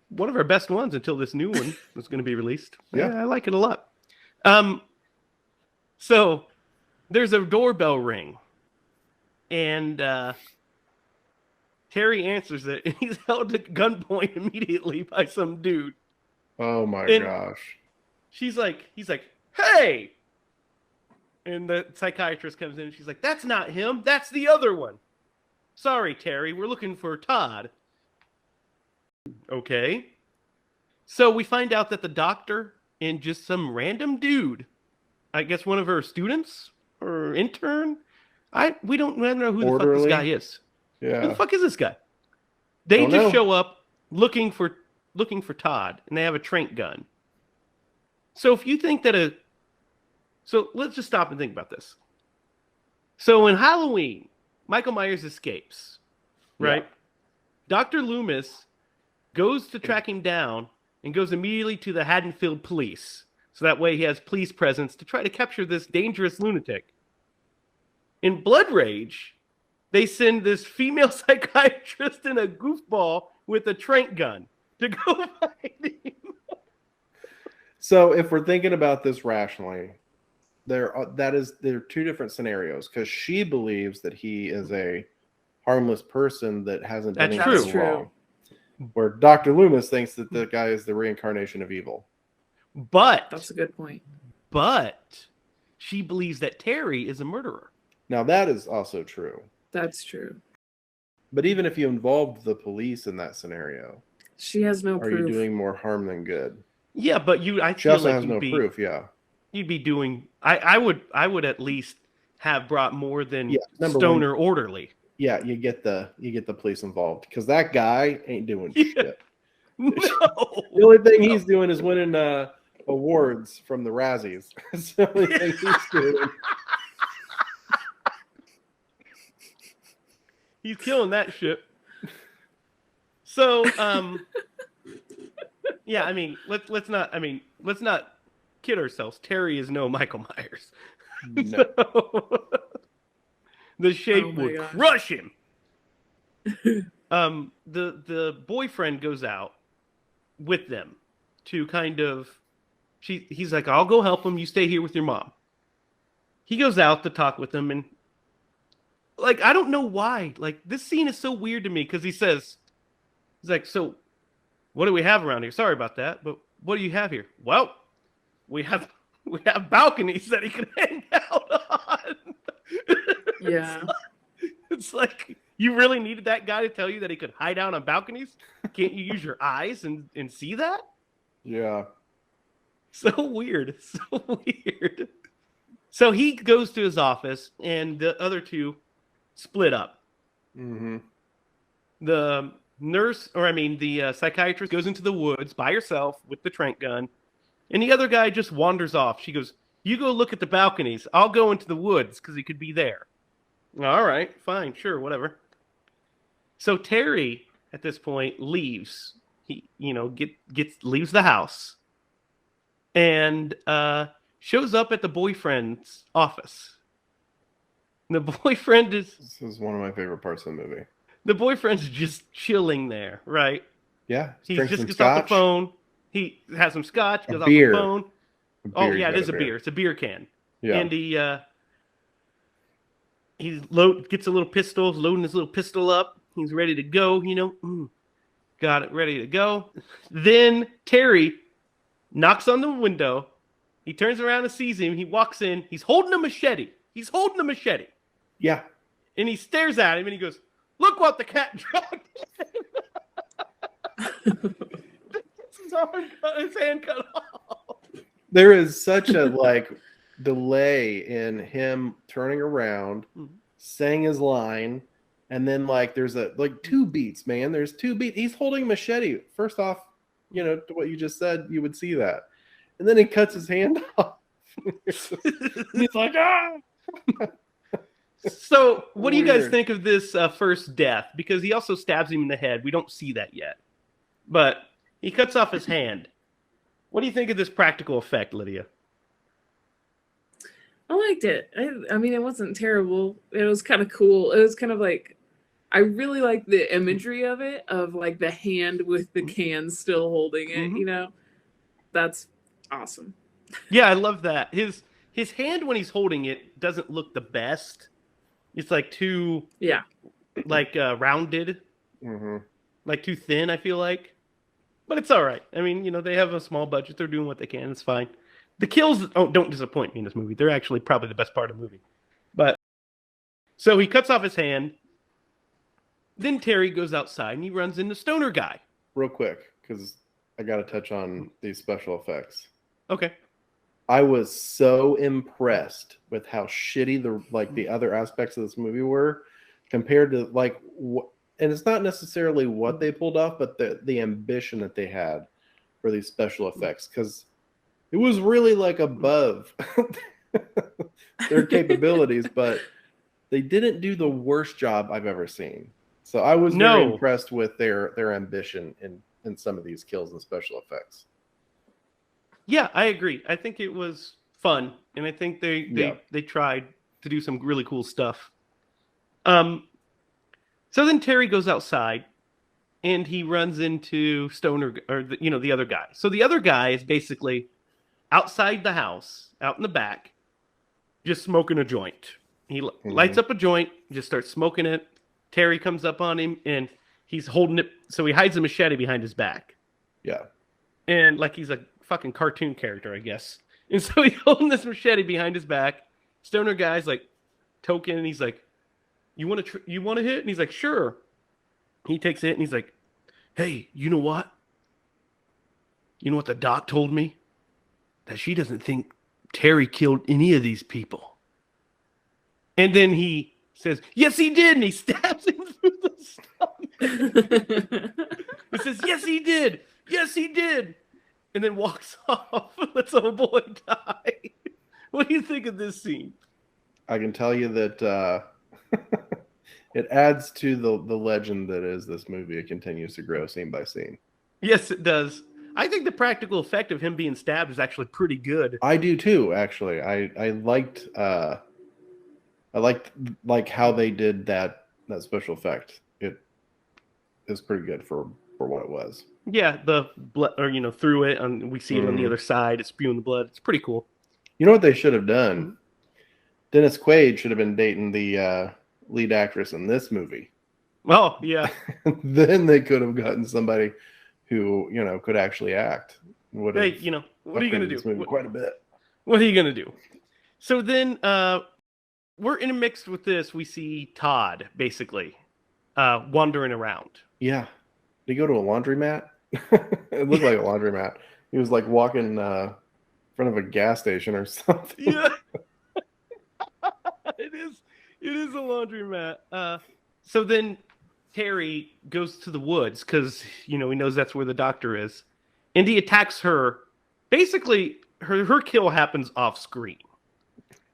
One of our best ones until this new one was going to be released. Yeah, I like it a lot. So there's a doorbell ring, and Terry answers it, and he's held at gunpoint immediately by some dude. Oh my gosh! He's like, hey! And the psychiatrist comes in, and she's like, that's not him. That's the other one. Sorry, Terry. We're looking for Todd. Okay. So we find out that the doctor and just some random dude, I guess one of her students or intern, we don't know who the fuck this guy is. Yeah. Who the fuck is this guy? They show up looking for Todd, and they have a trank gun. So if you think that so let's just stop and think about this. So in Halloween, Michael Myers escapes, right? Yeah. Dr. Loomis goes to track him down and goes immediately to the Haddonfield police. So that way he has police presence to try to capture this dangerous lunatic. In Blood Rage, they send this female psychiatrist and a goofball with a trank gun to go find him. So if we're thinking about this rationally, there are two different scenarios, because she believes that he is a harmless person that hasn't done anything wrong. Where Dr. Loomis thinks that the guy is the reincarnation of evil. But that's a good point. But she believes that Terry is a murderer. Now that is also true. That's true. But even if you involved the police in that scenario, she has no proof. Are you doing more harm than good? Yeah, but she also has no proof. Yeah. you'd be doing. I would at least have brought more than number stoner orderly. Yeah, you get the police involved because that guy ain't doing shit. No, The only thing he's doing is winning awards from the Razzies. That's the only thing he's doing. He's killing that shit. So, yeah, I mean, let's not kid ourselves. Terry is no Michael Myers. No. So, the shape would crush him. The boyfriend goes out with them to kind of. He's like, I'll go help him. You stay here with your mom. He goes out to talk with them, and like, I don't know why. Like, this scene is so weird to me because he's like, so what do we have around here? Sorry about that, but what do you have here? Well, we have balconies that he can hang out on. Yeah. It's like, you really needed that guy to tell you that he could hide out on balconies? Can't you use your eyes and see that? Yeah. So weird. So weird. So he goes to his office, and the other two split up. Mm-hmm. The psychiatrist goes into the woods by herself with the tranq gun, and the other guy just wanders off. She goes, you go look at the balconies. I'll go into the woods because he could be there. All right, fine, sure, whatever. So Terry, at this point, leaves. He, leaves the house, and shows up at the boyfriend's office. And the boyfriend is... This is one of my favorite parts of the movie. The boyfriend's just chilling there, right? Yeah. He just gets off the phone. He has some scotch, goes off beer. the phone. Oh, yeah, it is a beer. It's a beer can. Yeah. And he gets a little pistol, loading his little pistol up. He's ready to go, got it ready to go. Then Terry knocks on the window. He turns around and sees him. He walks in. He's holding a machete. Yeah. And he stares at him and he goes, look what the cat dropped. His hand cut off. There is such a delay in him turning around, saying his line, and then there's two beats, man. There's two beats. He's holding a machete. First off, to what you just said, you would see that. And then he cuts his hand off. He's like, ah! So, what do you guys think of this first death? Because he also stabs him in the head. We don't see that yet. But he cuts off his hand. What do you think of this practical effect, Lydia? I liked it. I mean, it wasn't terrible. It was kind of cool. It was kind of I really liked the imagery of it, of the hand with the can still holding it, Mm-hmm. That's awesome. Yeah, I love that. His hand when he's holding it doesn't look the best. It's too rounded, too thin. I feel like, but it's all right. I mean, they have a small budget. They're doing what they can. It's fine. The kills don't disappoint me in this movie. They're actually probably the best part of the movie. But so he cuts off his hand. Then Terry goes outside and he runs into Stoner Guy. Real quick, because I got to touch on these special effects. Okay. I was so impressed with how shitty the other aspects of this movie were compared to and it's not necessarily what they pulled off, but the ambition that they had for these special effects, because it was really above their capabilities, but they didn't do the worst job I've ever seen. So I was very impressed with their ambition in some of these kills and special effects. Yeah, I agree. I think it was fun, and I think they tried to do some really cool stuff. So then Terry goes outside, and he runs into Stoner, or the other guy. So the other guy is basically outside the house, out in the back, just smoking a joint. He lights up a joint, just starts smoking it. Terry comes up on him, and he's holding it, so he hides a machete behind his back. Yeah. And he's a fucking cartoon character, I guess. And so he's holding this machete behind his back. Stoner guy's token, and he's like, you want to hit? And he's like, sure. He takes it, and he's like, hey, you know what? You know what the doc told me? That she doesn't think Terry killed any of these people. And then he says, yes, he did. And he stabs him through the stomach. He says, yes, he did. Yes, he did. And then walks off. Lets a boy die. What do you think of this scene? I can tell you that it adds to the legend that is this movie. It continues to grow scene by scene. Yes, it does. I think the practical effect of him being stabbed is actually pretty good. I do too, actually. I liked like how they did that special effect. It is pretty good for what it was. Yeah, the blood, or through it, and we see it on the other side. It's spewing the blood. It's pretty cool. You know what they should have done? Dennis Quaid should have been dating the lead actress in this movie. Oh yeah. Then they could have gotten somebody who could actually act. What are you gonna do? Quite a bit. What are you gonna do? So then, we're intermixed with this. We see Todd basically wandering around. Yeah. Did he go to a laundromat? It looked like a laundromat. He was like walking in front of a gas station or something. Yeah. It is a laundromat. So then Terry goes to the woods because he knows that's where the doctor is, and he attacks her. Basically, her kill happens off screen.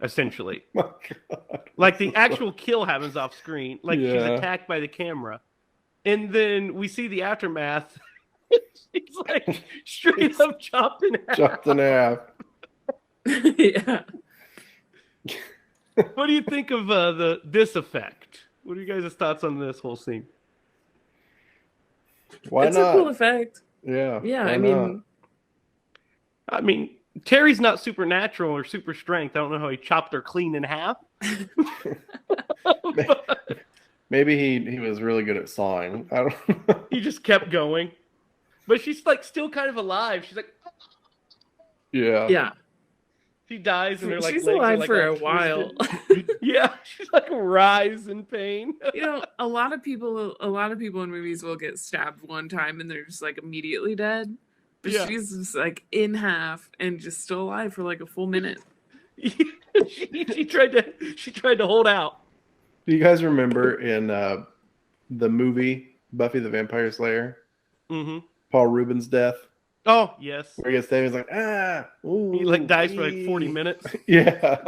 Essentially, My God. like the actual kill happens off screen. Like she's Yeah. attacked by the camera, and then we see the aftermath. She's like straight up chopped in half. Chopped in half. Yeah. What do you think of this effect? What are you guys' thoughts on this whole scene? Why It's not? a cool effect. Yeah. Yeah, why I not? mean, Terry's not supernatural or super strength. I don't know how he chopped her clean in half. Maybe he was really good at sawing. I don't know. He just kept going. But she's like still kind of alive. She's like, Yeah. yeah. she dies and her like She's legs are, alive like, for all a while. twisted. Yeah, she's like writhes in pain. A lot of people in movies will get stabbed one time and they're just like immediately dead. But Yeah. she's just like in half and just still alive for like a full minute. she tried to hold out. Do you guys remember in the movie Buffy the Vampire Slayer, Mm-hmm. Paul Rubens' death? Oh yes. Where he gets stabbed, he's like, ooh, He like dies for like 40 minutes. Yeah.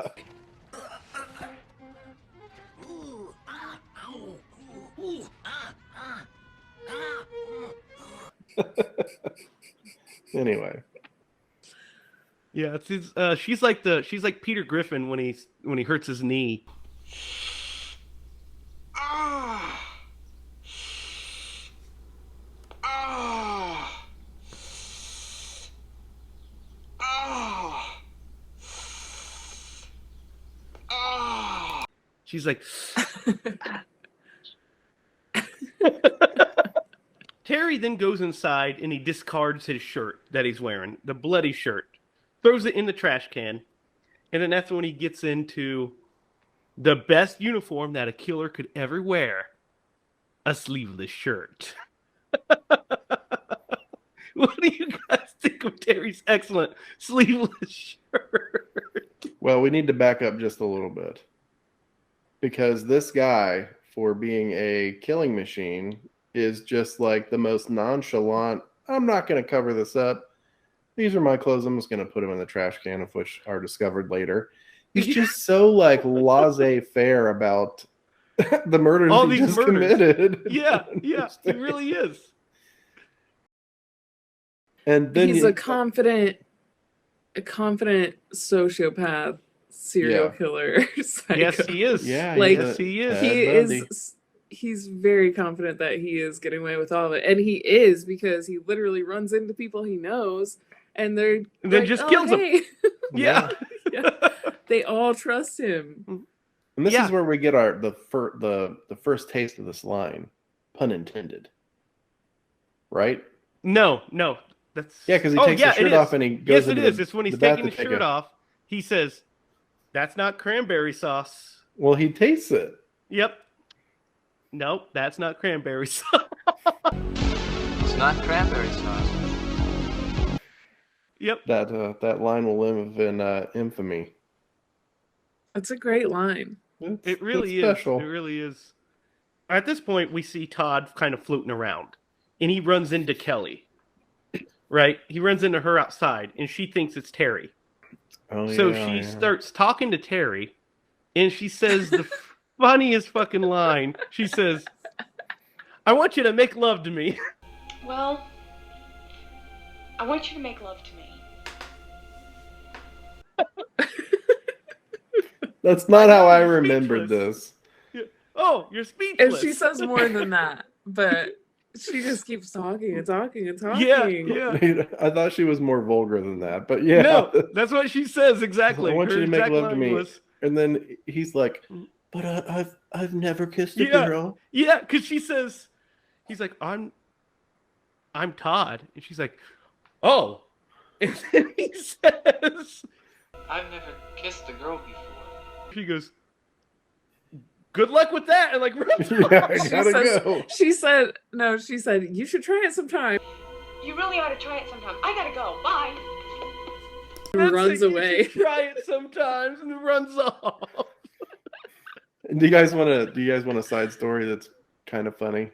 Anyway. Yeah, she's like Peter Griffin when he hurts his knee. She's like Terry then goes inside and he discards his shirt that he's wearing, the bloody shirt, throws it in the trash can, and then that's when he gets into the best uniform that a killer could ever wear, a sleeveless shirt. What do you guys think of Terry's excellent sleeveless shirt? Well, we need to back up just a little bit. Because this guy, for being a killing machine, is just like the most nonchalant, I'm not going to cover this up. These are my clothes. I'm just going to put them in the trash can, of which are discovered later. He's just so like laissez-faire about the murders All he these just murders. committed. Yeah, he really is. And then He's a confident sociopath serial killer. Psycho. Yes, he is. Yeah, Like, yes, he is. Ted He's very confident that he is getting away with all of it, and he is, because he literally runs into people he knows, and they're And then like, just "Oh, kills them. hey." Yeah. Yeah. They all trust him. And this Yeah. is where we get the first taste of this line, pun intended. Right? No. That's Yeah, because he takes his shirt off and he goes Yes, it into is. the- It's when he's the bath taking to his take shirt a- off. He says, "That's not cranberry sauce." Well, he tastes it. Yep. Nope, that's not cranberry sauce. It's not cranberry sauce. Yep. That line will live in infamy. That's a great line. It really it's is. special. It really is. At this point, we see Todd kind of floating around, and he runs into Kelly. Right? He runs into her outside, and she thinks it's Terry. Oh, So yeah, she yeah. starts talking to Terry, and she says the funniest fucking line. She says, "I want you to make love to me." Well, I want you to make love to me. That's not how I you're remembered speechless. this. Oh, you're speechless. And she says more than that, but she just keeps talking and talking and talking. Yeah. I thought she was more vulgar than that, but yeah. No, that's what she says exactly. I want Her you to make exact love to line me. was- And then he's like, but I've never kissed a Yeah. girl. Yeah, because she says, he's like, I'm Todd. And she's like, oh. And then he says, I've never kissed a girl before. she goes, good luck with that. And like, runs Yeah, off. I gotta go. She said, you should try it sometime. You really ought to try it sometime. I gotta go. Bye. That's Runs like, you away. should try it sometimes and runs off. Do you guys want a side story that's kind of funny?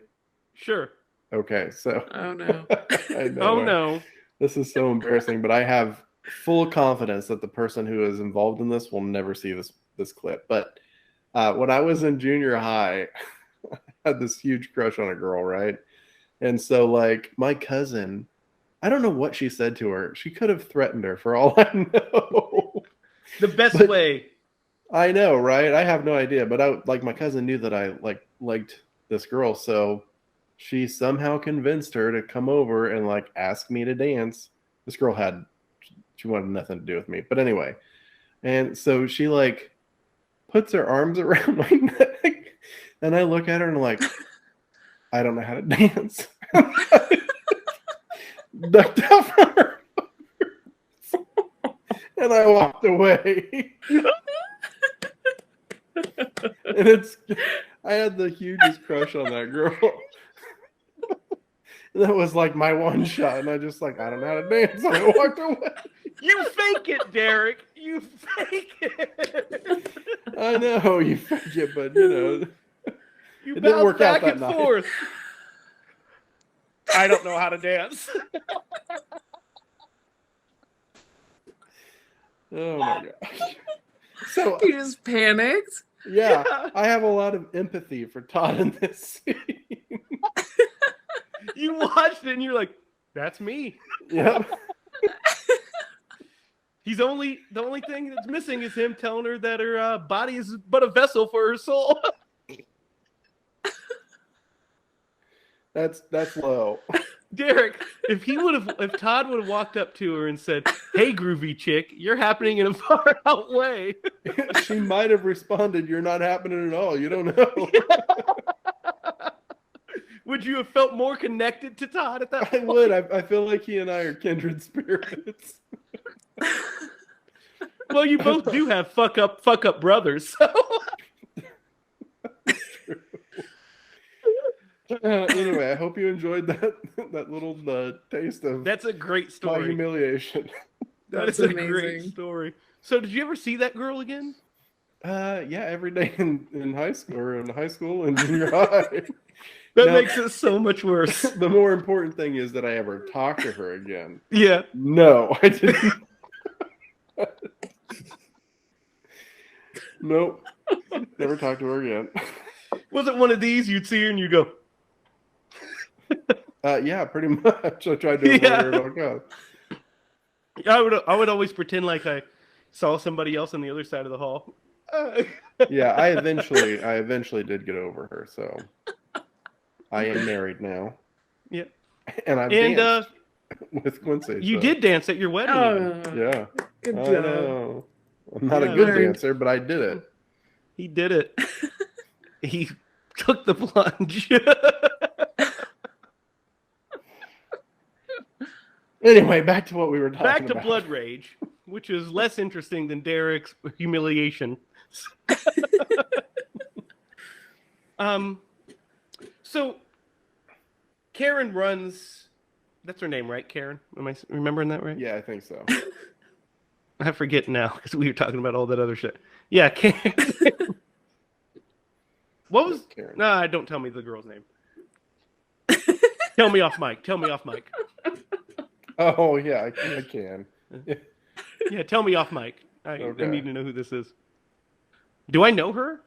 Sure. Okay, so Oh no. I know, Oh no. this is so embarrassing, but I have full confidence that the person who is involved in this will never see this clip. But when I was in junior high, I had this huge crush on a girl, right? And so, like, my cousin, I don't know what she said to her. She could have threatened her for all I know. The best But- way. I know, right? I have no idea, but my cousin knew that I liked this girl, so she somehow convinced her to come over and ask me to dance. This girl she wanted nothing to do with me, but anyway. And so she puts her arms around my neck, and I look at her and I'm like, I don't know how to dance. Ducked out from her, and I walked away. And I had the hugest crush on that girl. That was my one shot, and I just I don't know how to dance, and I walked away. You fake it, Derek. You fake it. I know you fake it, but you You It didn't bounce work out back that and night. forth. I don't know how to dance. oh my gosh. So You just panicked. yeah, Yeah. I have a lot of empathy for Todd in this scene. You watched it and you're like, that's me. Yep. The only thing that's missing is him telling her that her body is but a vessel for her soul. That's low. Derek, if Todd would have walked up to her and said, "Hey, groovy chick, you're happening in a far out way," She might have responded, "You're not happening at all. You don't know." would you have felt more connected to Todd at that I point? would. I feel like he and I are kindred spirits. Well, you both do have fuck up brothers. So. Anyway, I hope you enjoyed that little taste of That's a great my story. humiliation. That is That's a great amazing. story. So, did you ever see that girl again? Yeah, every day in high school and junior high. That Now- makes it so much worse. The more important thing is that I ever talked to her again. Yeah. No, I didn't. Nope. Never talked to her again. Was it one of these you'd see her and you go, Yeah, pretty much. I tried to avoid Yeah. her at all costs. I would always pretend like I saw somebody else on the other side of the hall. Yeah, I eventually did get over her, so I am married now. Yeah. And I've And danced with Quincy. you so, did dance at your wedding. even. Oh, Yeah. good I job. know. I'm not Yeah, a good learned. dancer, but I did it. He did it. He took the plunge. Anyway, back to what we were talking Back to about. Blood Rage, which is less interesting than Derek's humiliation. So Karen runs That's her name, right, Karen? Am I remembering that right? Yeah, I think so. I forget now because we were talking about all that other shit. Yeah, Karen. What was Karen? No, don't tell me the girl's name. Tell me off mic. Tell me off mic. Oh yeah, I can. Yeah, tell me off mic. I Okay. need to know who this is. Do I know her?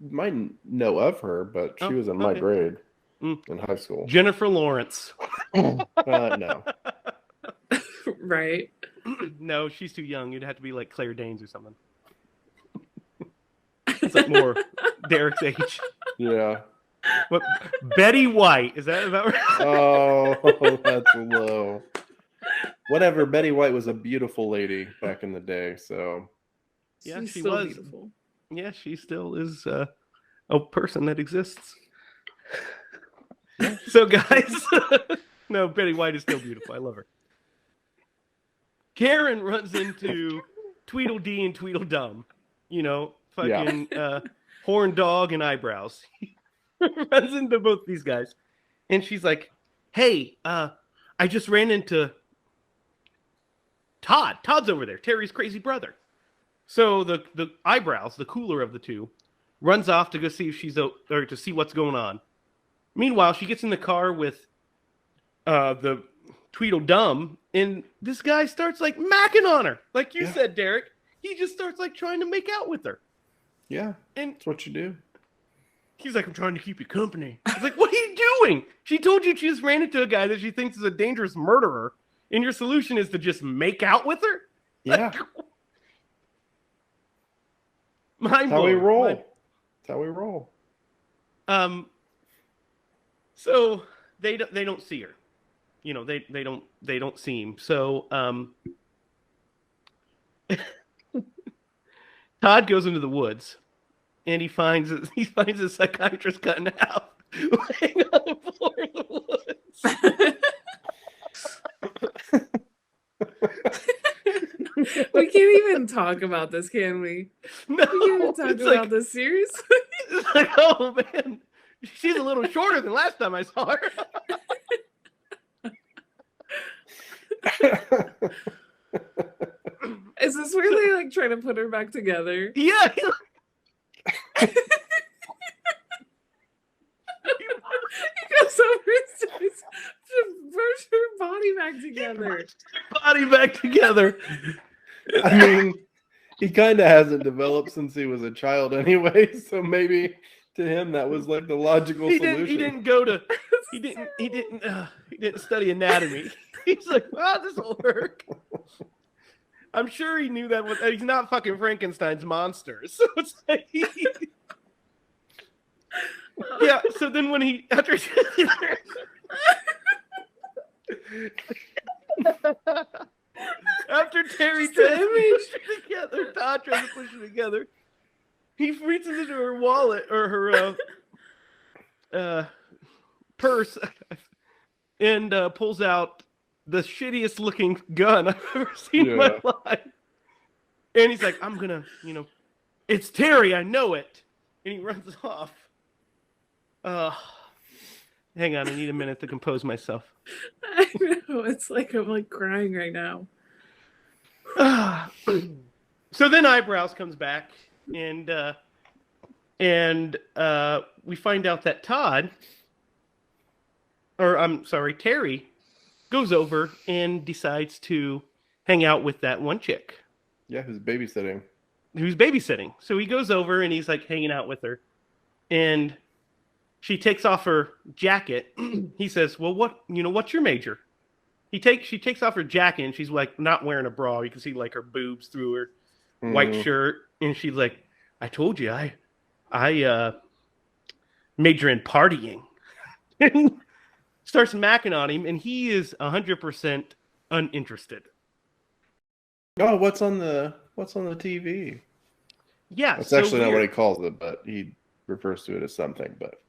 Might know of her, but she was in my okay. grade in high school. Jennifer Lawrence. No. Right. No, she's too young. You'd have to be like Claire Danes or something. It's like more Derek's age. Yeah. What? Betty White. Is that about right? Oh, that's low. Whatever. Betty White was a beautiful lady back in the day, so. Yeah, She's she still was. beautiful. Yeah, she still is a person that exists. So, guys, no, Betty White is still beautiful. I love her. Karen runs into Tweedledee and Tweedledum. You know, fucking horn dog and eyebrows. Runs into both these guys. And she's like, hey, I just ran into Todd. Todd's over there, Terry's crazy brother. So the eyebrows, the cooler of the two, runs off to go see if she's or to see what's going on. Meanwhile, she gets in the car with the Tweedledum, and this guy starts like macking on her, like you said, Derek. He just starts like trying to make out with her. Yeah, and that's what you do. He's like, I'm trying to keep you company. I was like, what are you doing? She told you she just ran into a guy that she thinks is a dangerous murderer, and your solution is to just make out with her? Yeah. Mind That's how we blowing. roll. That's how we roll. So they don't see her. You know, they don't see him. So Todd goes into the woods and he finds a psychiatrist cut in half laying on the floor of the woods. We can't even talk about this, can we? No, We can't even talk about this seriously. It's like, oh man, she's a little shorter than last time I saw her. Is this where they like trying to put her back together? Yeah. He goes over to brush her body back together. Body back together. I mean, he kind of hasn't developed since he was a child anyway, so maybe to him that was like the logical solution. He didn't study anatomy. He's like, well, this will work. I'm sure he knew that he's not fucking Frankenstein's monster. So it's like yeah, so then when after Terry tries to push her together, Todd tries to push her together, he reaches into her wallet or her purse and pulls out the shittiest looking gun I've ever seen in my life. And he's like, I'm gonna, it's Terry, I know it. And he runs off. Hang on, I need a minute to compose myself. I know, it's like I'm like crying right now. So then Eyebrows comes back and we find out that Terry goes over and decides to hang out with that one chick. Yeah, who's babysitting. So he goes over and he's like hanging out with her. And she takes off her jacket. He says, well, what's your major? She takes off her jacket and she's like not wearing a bra. You can see like her boobs through her white shirt. And she's like, I told you, I major in partying. Starts macking on him, and he is 100% uninterested. Oh, what's on the TV? Yeah, that's actually not what he calls it, but he refers to it as something. But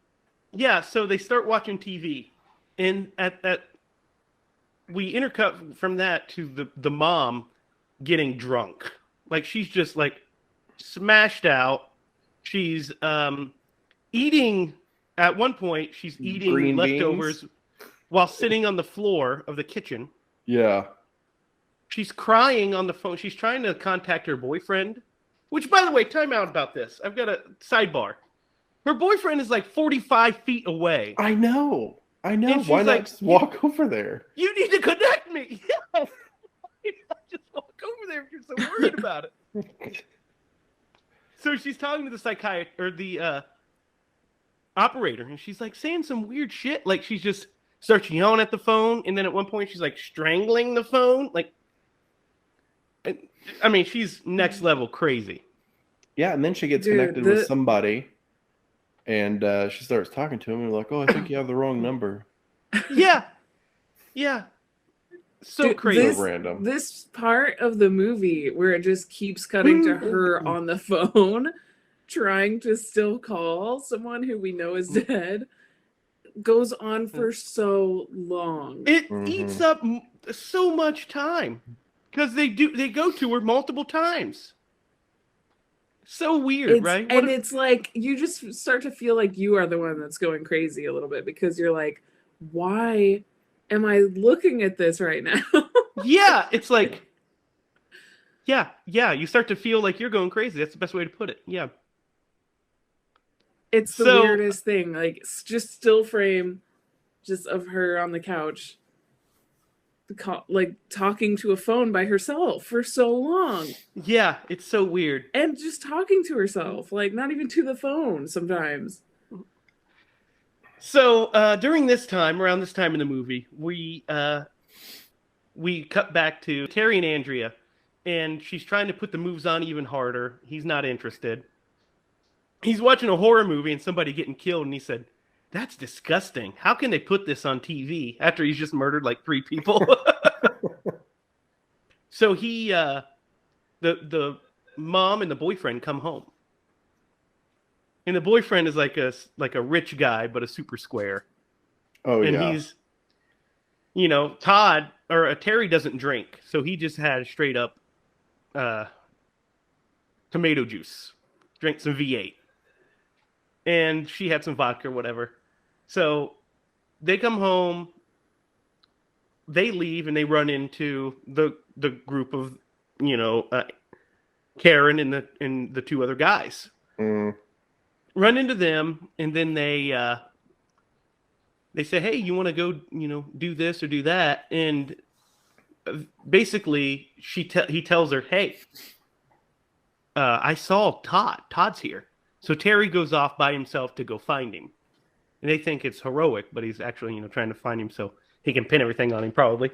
yeah, so they start watching TV, and at that we intercut from that to the mom getting drunk. Like she's just like smashed out. She's eating. At one point, she's eating green leftovers. Beans? while sitting on the floor of the kitchen. Yeah. She's crying on the phone. She's trying to contact her boyfriend, which, by the way, time out about this. I've got a sidebar. Her boyfriend is like 45 feet away. I know. And Why she's not like, just walk over there? You need to connect me. Yeah. Just walk over there if you're so worried about it. So she's talking to the psychiatrist or the operator, and she's like saying some weird shit. Like she's just starts yelling at the phone, and then at one point she's like strangling the phone. Like, I mean, she's next level crazy. Yeah, and then she gets connected with somebody, and she starts talking to him, and like, "Oh, I think you have the wrong number." Yeah. So crazy. So random. This part of the movie where it just keeps cutting to her on the phone, trying to still call someone who we know is dead, goes on for so long. It eats up so much time because they go to her multiple times. So weird, right? And it's like you just start to feel like you are the one that's going crazy a little bit because you're like, why am I looking at this right now? Yeah, it's like, yeah. You start to feel like you're going crazy. That's the best way to put it. Yeah. It's the weirdest thing. Like, it's just still frame just of her on the couch, like talking to a phone by herself for so long. Yeah, it's so weird. And just talking to herself, like not even to the phone sometimes. So around this time in the movie, we cut back to Terry and Andrea, and she's trying to put the moves on even harder. He's not interested. He's watching a horror movie and somebody getting killed, and he said, "That's disgusting. How can they put this on TV?" After he's just murdered like 3 people. So he, the mom and the boyfriend come home. And the boyfriend is like a rich guy, but a super square. Oh, and yeah. He's, Terry doesn't drink, so he just had straight up tomato juice. Drank some V8. And she had some vodka or whatever. So they come home, they leave, and they run into the group of, Karen and the 2 other guys. Run into them, and then they say, "Hey, you want to go, do this or do that?" And basically, he tells her, "Hey, I saw Todd. Todd's here." So Terry goes off by himself to go find him, and they think it's heroic, but he's actually, trying to find him so he can pin everything on him, probably.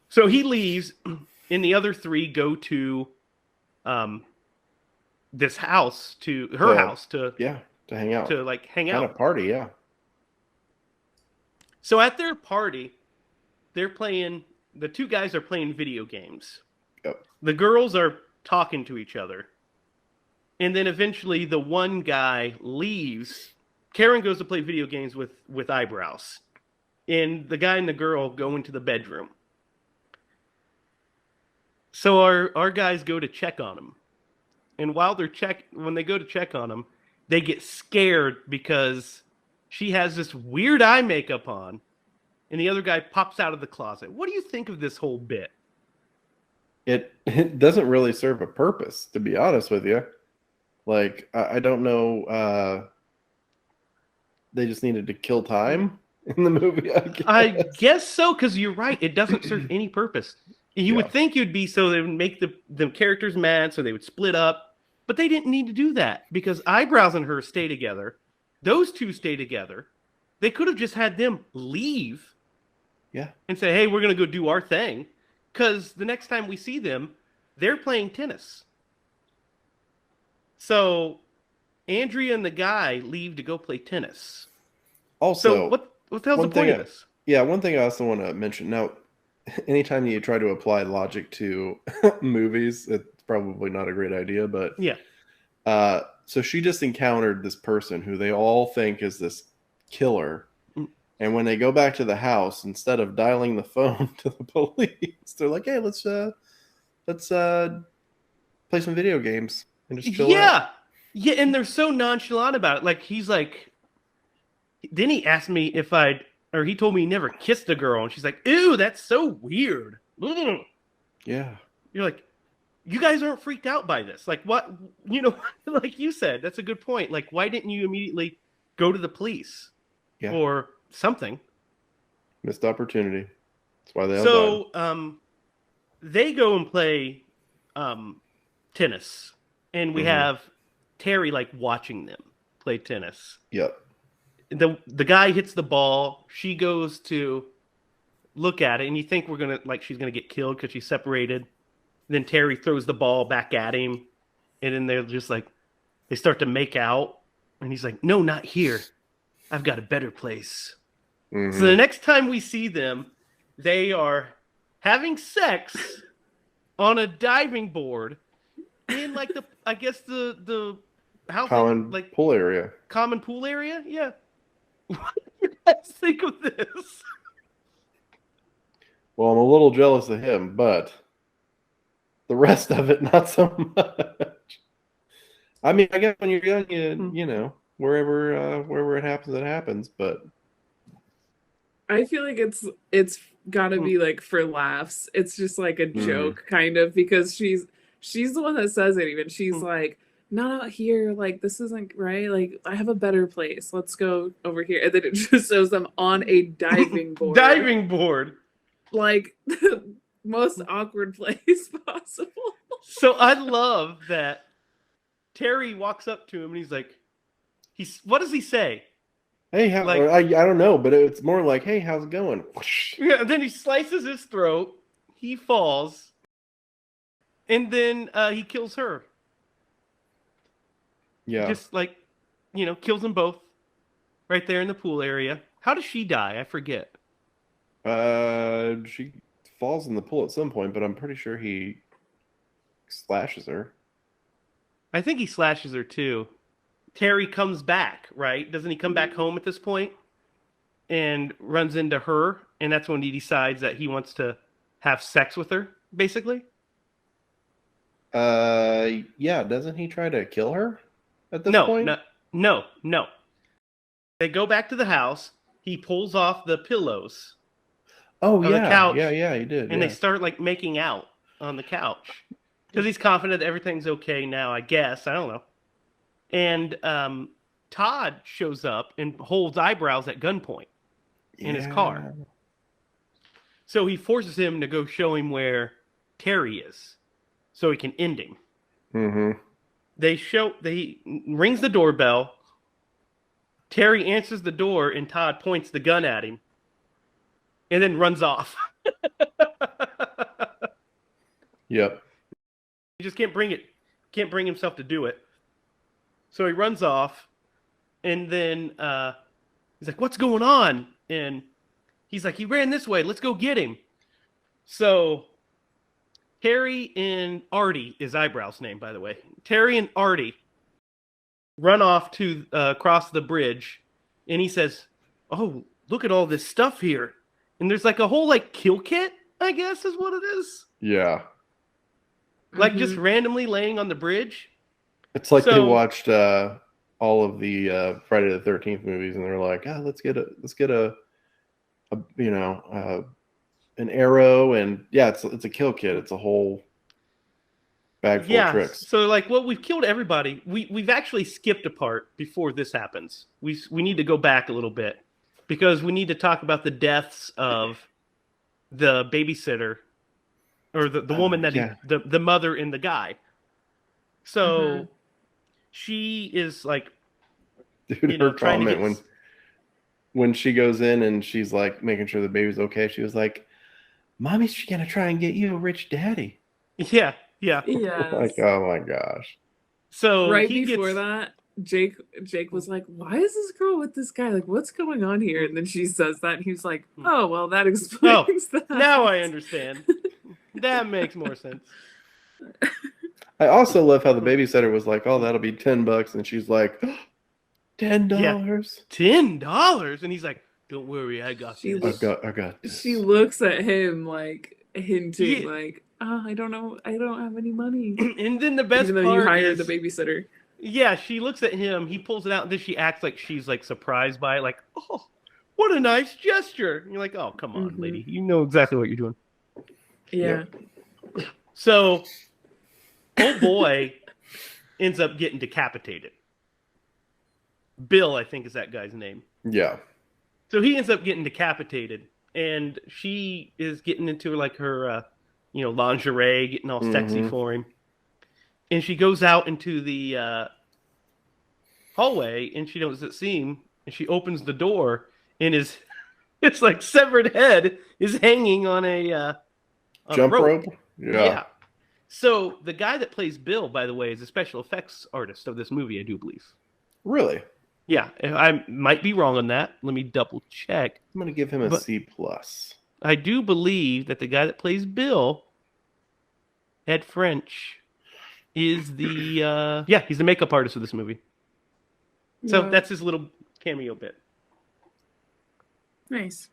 So he leaves, and the other 3 go to this house, to her house, to hang out, to like hang out, kind of party, yeah. So at their party, they're playing. The 2 guys are playing video games. Yep. The girls are talking to each other, and then eventually the one guy leaves. Karen goes to play video games with eyebrows, and the guy and the girl go into the bedroom. So our guys go to check on him. And when they go to check on him, they get scared because she has this weird eye makeup on, and the other guy pops out of the closet. What do you think of this whole bit? It doesn't really serve a purpose, to be honest with you. Like, I don't know. They just needed to kill time in the movie, I guess so, because you're right. It doesn't serve any purpose. You would think you'd be so they would make the characters mad, so they would split up. But they didn't need to do that because Eyebrows and her stay together. Those 2 stay together. They could have just had them leave. Yeah. And say, "Hey, we're going to go do our thing." Because the next time we see them, they're playing tennis. So Andrea and the guy leave to go play tennis. Also, so what the hell's the point of this? Yeah, one thing I also want to mention. Now, anytime you try to apply logic to movies, it's probably not a great idea, but yeah. So she just encountered this person who they all think is this killer. And when they go back to the house, instead of dialing the phone to the police, they're like, "Hey, let's play some video games and just chill out." Yeah, and they're so nonchalant about it. Like he's like, then he asked me if he told me he never kissed a girl, and she's like, ew, that's so weird. Ugh. Yeah. You're like, you guys aren't freaked out by this. Like, what, like you said, that's a good point. Like, why didn't you immediately go to the police or something? Missed opportunity. That's why they all died. They go and play tennis, and we have Terry like watching them play tennis. Yep. The guy hits the ball. She goes to look at it, and you think she's gonna get killed because she's separated. Then Terry throws the ball back at him, and then they're just like, they start to make out, and he's like, "No, not here. I've got a better place." So the next time we see them, they are having sex on a diving board in like the house, common pool area. Common pool area, yeah. What do you guys think of this? Well, I'm a little jealous of him, but the rest of it, not so much. I mean, I guess when you're young, you know, wherever it happens. But I feel like it's gotta be like for laughs. It's just like a joke, kind of, because she's the one that says it. Even she's like, "Not out here. Like this isn't right. Like I have a better place. Let's go over here." And then it just shows them on a diving board. Diving board, like the most awkward place possible. So I love that Terry walks up to him and he's like, what does he say? Hey, I don't know, but it's more like, hey, how's it going? Yeah, and then he slices his throat, he falls, and then he kills her. Yeah. Just like, kills them both right there in the pool area. How does she die? I forget. She falls in the pool at some point, but I'm pretty sure he slashes her. I think he slashes her too. Terry comes back, right? Doesn't he come back home at this point and runs into her? And that's when he decides that he wants to have sex with her, basically. Yeah. Doesn't he try to kill her at this point? No. They go back to the house. He pulls off the pillows. Oh, on the couch, yeah, he did. And they start like making out on the couch because he's confident that everything's okay now, I guess. I don't know. And Todd shows up and holds eyebrows at gunpoint in his car. So he forces him to go show him where Terry is so he can end him. He rings the doorbell. Terry answers the door and Todd points the gun at him and then runs off. Yep. He just can't bring himself to do it. So he runs off, and then he's like, "What's going on?" And he's like, "He ran this way. Let's go get him." So Terry and Artie, his eyebrow's name, by the way. Terry and Artie run off to cross the bridge, and he says, "Oh, look at all this stuff here." And there's like a whole like kill kit, I guess is what it is. Yeah. Like just randomly laying on the bridge. It's like they watched all of the Friday the 13th movies, and they're like, let's get a an arrow, and it's a kill kit. It's a whole bag full of tricks. So like, well, we've killed everybody. We've actually skipped a part before this happens. We need to go back a little bit because we need to talk about the deaths of the babysitter or the woman that the mother and the guy. So she is like, dude, her comment when she goes in and she's like making sure the baby's okay, she was like, "Mommy's gonna try and get you a rich daddy." Yeah. Like, oh my gosh. So right before that, Jake was like, "Why is this girl with this guy? Like, what's going on here?" And then she says that, and he's like, "Oh, well, that explains that." Now I understand. That makes more sense. I also love how the babysitter was like, "Oh, that'll be $10," and she's like, $10. $10, and he's like, "Don't worry, I got this. I got this." She looks at him like hinting, like, "I don't know, I don't have any money." And then the best even though part you hired the babysitter. Yeah, she looks at him. He pulls it out, and then she acts like she's like surprised by it, like, "Oh, what a nice gesture!" And you're like, "Oh, come on, lady, you know exactly what you're doing." Yeah. So, old boy ends up getting decapitated. Bill, I think, is that guy's name. Yeah. So he ends up getting decapitated, and she is getting into like her, lingerie, getting all sexy for him. And she goes out into the hallway, and she doesn't see him. And she opens the door, and it's like severed head is hanging on a jump rope. Yeah. So the guy that plays Bill, by the way, is a special effects artist of this movie, I do believe. Really? Yeah, I might be wrong on that. Let me double check. I'm going to give him a C+. I do believe that the guy that plays Bill, Ed French, is the he's the makeup artist of this movie. So that's his little cameo bit. Nice.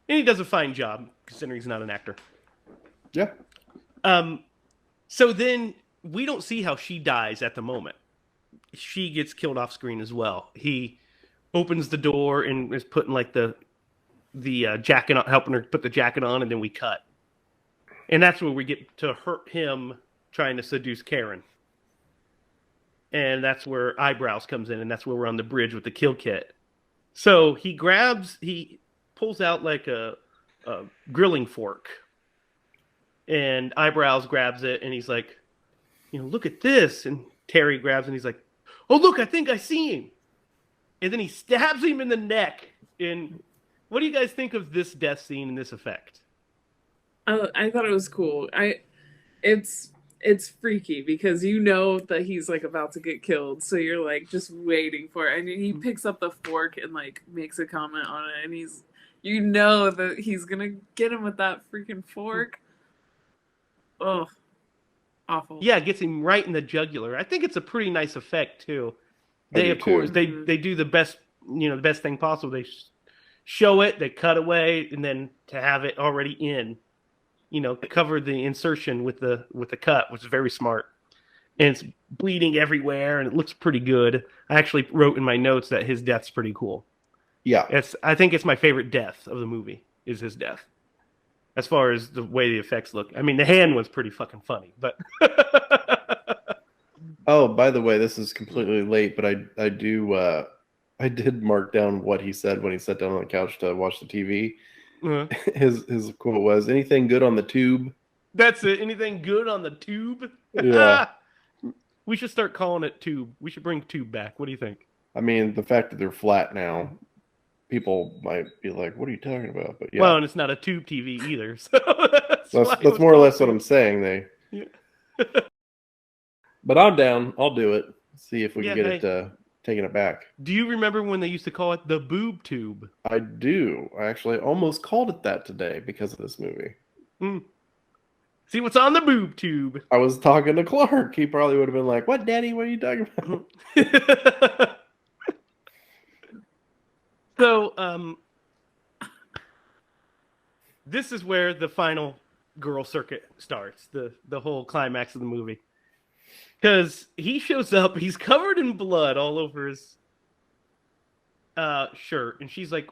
And he does a fine job, considering he's not an actor. Yeah. So then we don't see how she dies at the moment. She gets killed off screen as well. He opens the door and is putting like the jacket on, helping her put the jacket on, and then we cut. And that's where we get to him trying to seduce Karen. And that's where Eyebrows comes in, and that's where we're on the bridge with the kill kit. So he pulls out like a grilling fork, and Eyebrows grabs it, and he's like, look at this. And Terry grabs it, and he's like, oh, look, I think I see him. And then he stabs him in the neck. And what do you guys think of this death scene and this effect? I thought it was cool. It's freaky because you know that he's like about to get killed, so you're like just waiting for it. And he picks up the fork and like makes a comment on it, and you know that he's gonna get him with that freaking fork. Oh, awful. Yeah, it gets him right in the jugular. I think it's a pretty nice effect too. They do the best, the best thing possible. They show it, they cut away, and then to have it already in. Cover the insertion with the cut, which is very smart. And it's bleeding everywhere, and it looks pretty good. I actually wrote in my notes that his death's pretty cool. Yeah. I think it's my favorite death of the movie, is his death. As far as the way the effects look. I mean, the hand was pretty fucking funny, but... Oh, by the way, this is completely late, but I did mark down what he said when he sat down on the couch to watch the TV. His quote was, anything good on the tube? That's it. Anything good on the tube? Yeah. We should start calling it tube. We should bring tube back. What do you think? I mean, the fact that they're flat now, people might be like, what are you talking about? But yeah. Well, and it's not a tube TV either. So that's more or less what I'm saying. But I'm down. I'll do it. See if we can get it taking it back. Do you remember when they used to call it the boob tube? I do. I actually almost called it that today because of this movie. See what's on the boob tube. I was talking to Clark. He probably would have been like, what, Daddy? What are you talking about? So, this is where the final girl circuit starts, the whole climax of the movie. Because he shows up, he's covered in blood all over his shirt. And she's like,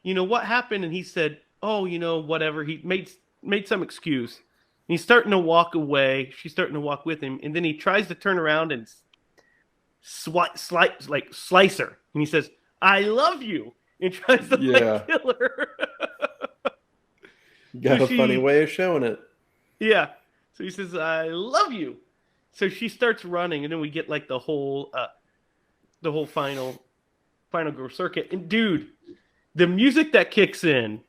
what happened? And he said, oh, whatever. He made some excuse. And he's starting to walk away. She's starting to walk with him. And then he tries to turn around and slice her. And he says, I love you. And tries to kill her. You got a funny way of showing it. Yeah. So he says, I love you. So she starts running, and then we get like the whole final girl circuit. And dude, the music that kicks in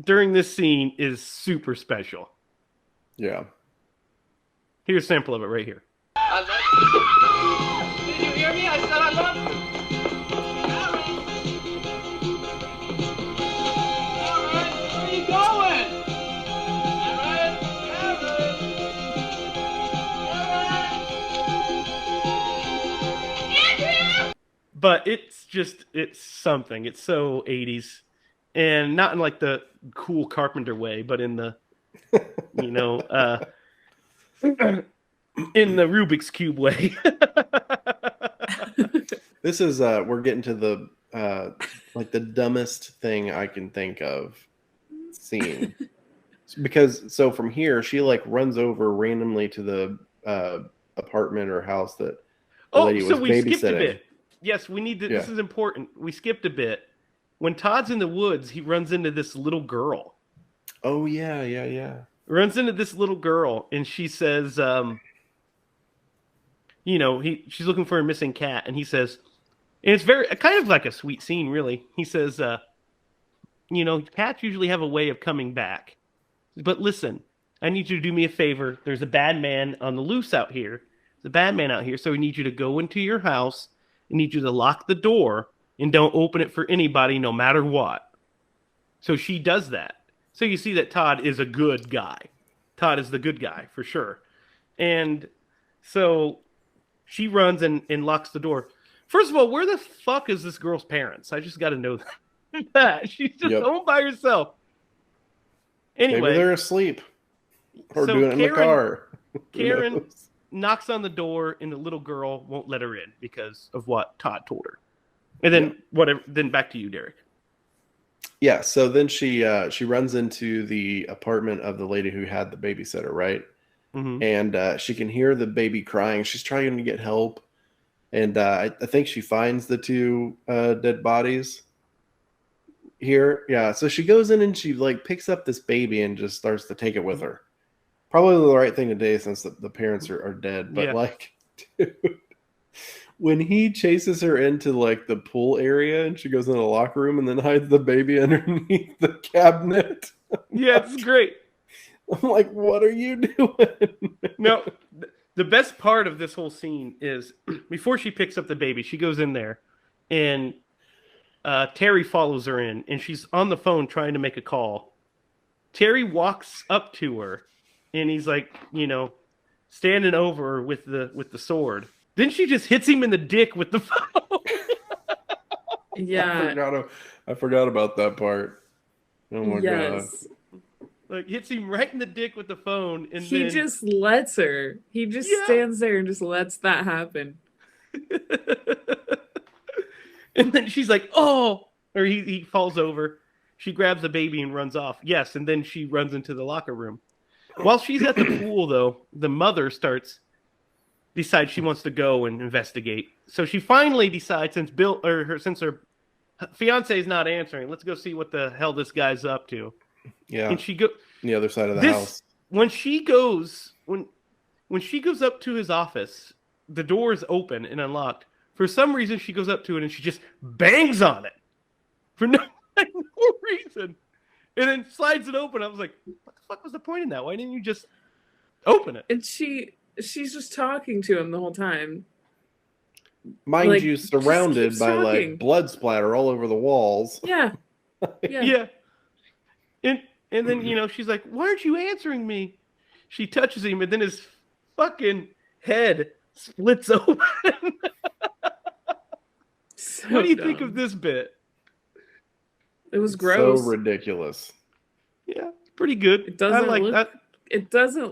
during this scene is super special. Yeah. Here's a sample of it right here. I love you. Did you hear me? I said I love you. Aaron, where are you going? But it's something. It's so 80s. And not in like the cool Carpenter way, but in the, in the Rubik's Cube way. This is we're getting to the like the dumbest thing I can think of scene. Because so from here she like runs over randomly to the apartment or house that the lady was so we skipped a babysitting. bit. Yes, we need to. Yeah. This is important. We skipped a bit. When Todd's in the woods, he runs into this little girl. Oh yeah. Runs into this little girl, and she says, she's looking for a missing cat, and he says, and it's very kind of like a sweet scene, really. He says, cats usually have a way of coming back, but listen, I need you to do me a favor. There's a bad man on the loose out here. There's a bad man out here, so we need you to go into your house. I need you to lock the door and don't open it for anybody, no matter what. So she does that. So you see that Todd is a good guy. Todd is the good guy, for sure. And so she runs and locks the door. First of all, where the fuck is this girl's parents? I just got to know that. She's just home by herself. Anyway. Maybe they're asleep. Or so doing it in the car. Karen knocks on the door, and the little girl won't let her in because of what Todd told her. And then Then back to you, Derek. Yeah, so then she runs into the apartment of the lady who had the babysitter, right? Mm-hmm. And she can hear the baby crying. She's trying to get help, and I think she finds the two dead bodies here. Yeah, so she goes in and she like picks up this baby and just starts to take it with her. Probably the right thing to do since the parents are dead. But like, dude, when he chases her into like the pool area and she goes in the locker room and then hides the baby underneath the cabinet. Yeah, it's great. I'm like, what are you doing? No, the best part of this whole scene is before she picks up the baby, she goes in there and Terry follows her in and she's on the phone trying to make a call. Terry walks up to her and he's like, standing over her with the sword. Then she just hits him in the dick with the phone. Yeah. I forgot about that part. Oh my god. Like hits him right in the dick with the phone, and he just lets her. He just stands there and just lets that happen. And then she's like, "Oh!" Or he falls over. She grabs the baby and runs off. Yes, and then she runs into the locker room. While she's at the pool, though, the mother decides she wants to go and investigate. So she finally decides, since her fiance is not answering, let's go see what the hell this guy's up to. Yeah. And she go the other side of the house. When she goes up to his office, the door is open and unlocked. For some reason, she goes up to it and she just bangs on it for no reason, and then slides it open. I was like, "What the fuck was the point in that? Why didn't you just open it?" And she's just talking to him the whole time. Mind you, surrounded by like blood splatter all over the walls. Yeah. Yeah. And then, she's like, "Why aren't you answering me?" She touches him, and then his fucking head splits open. What do you think of this bit? It was gross. So ridiculous. Yeah, pretty good. It doesn't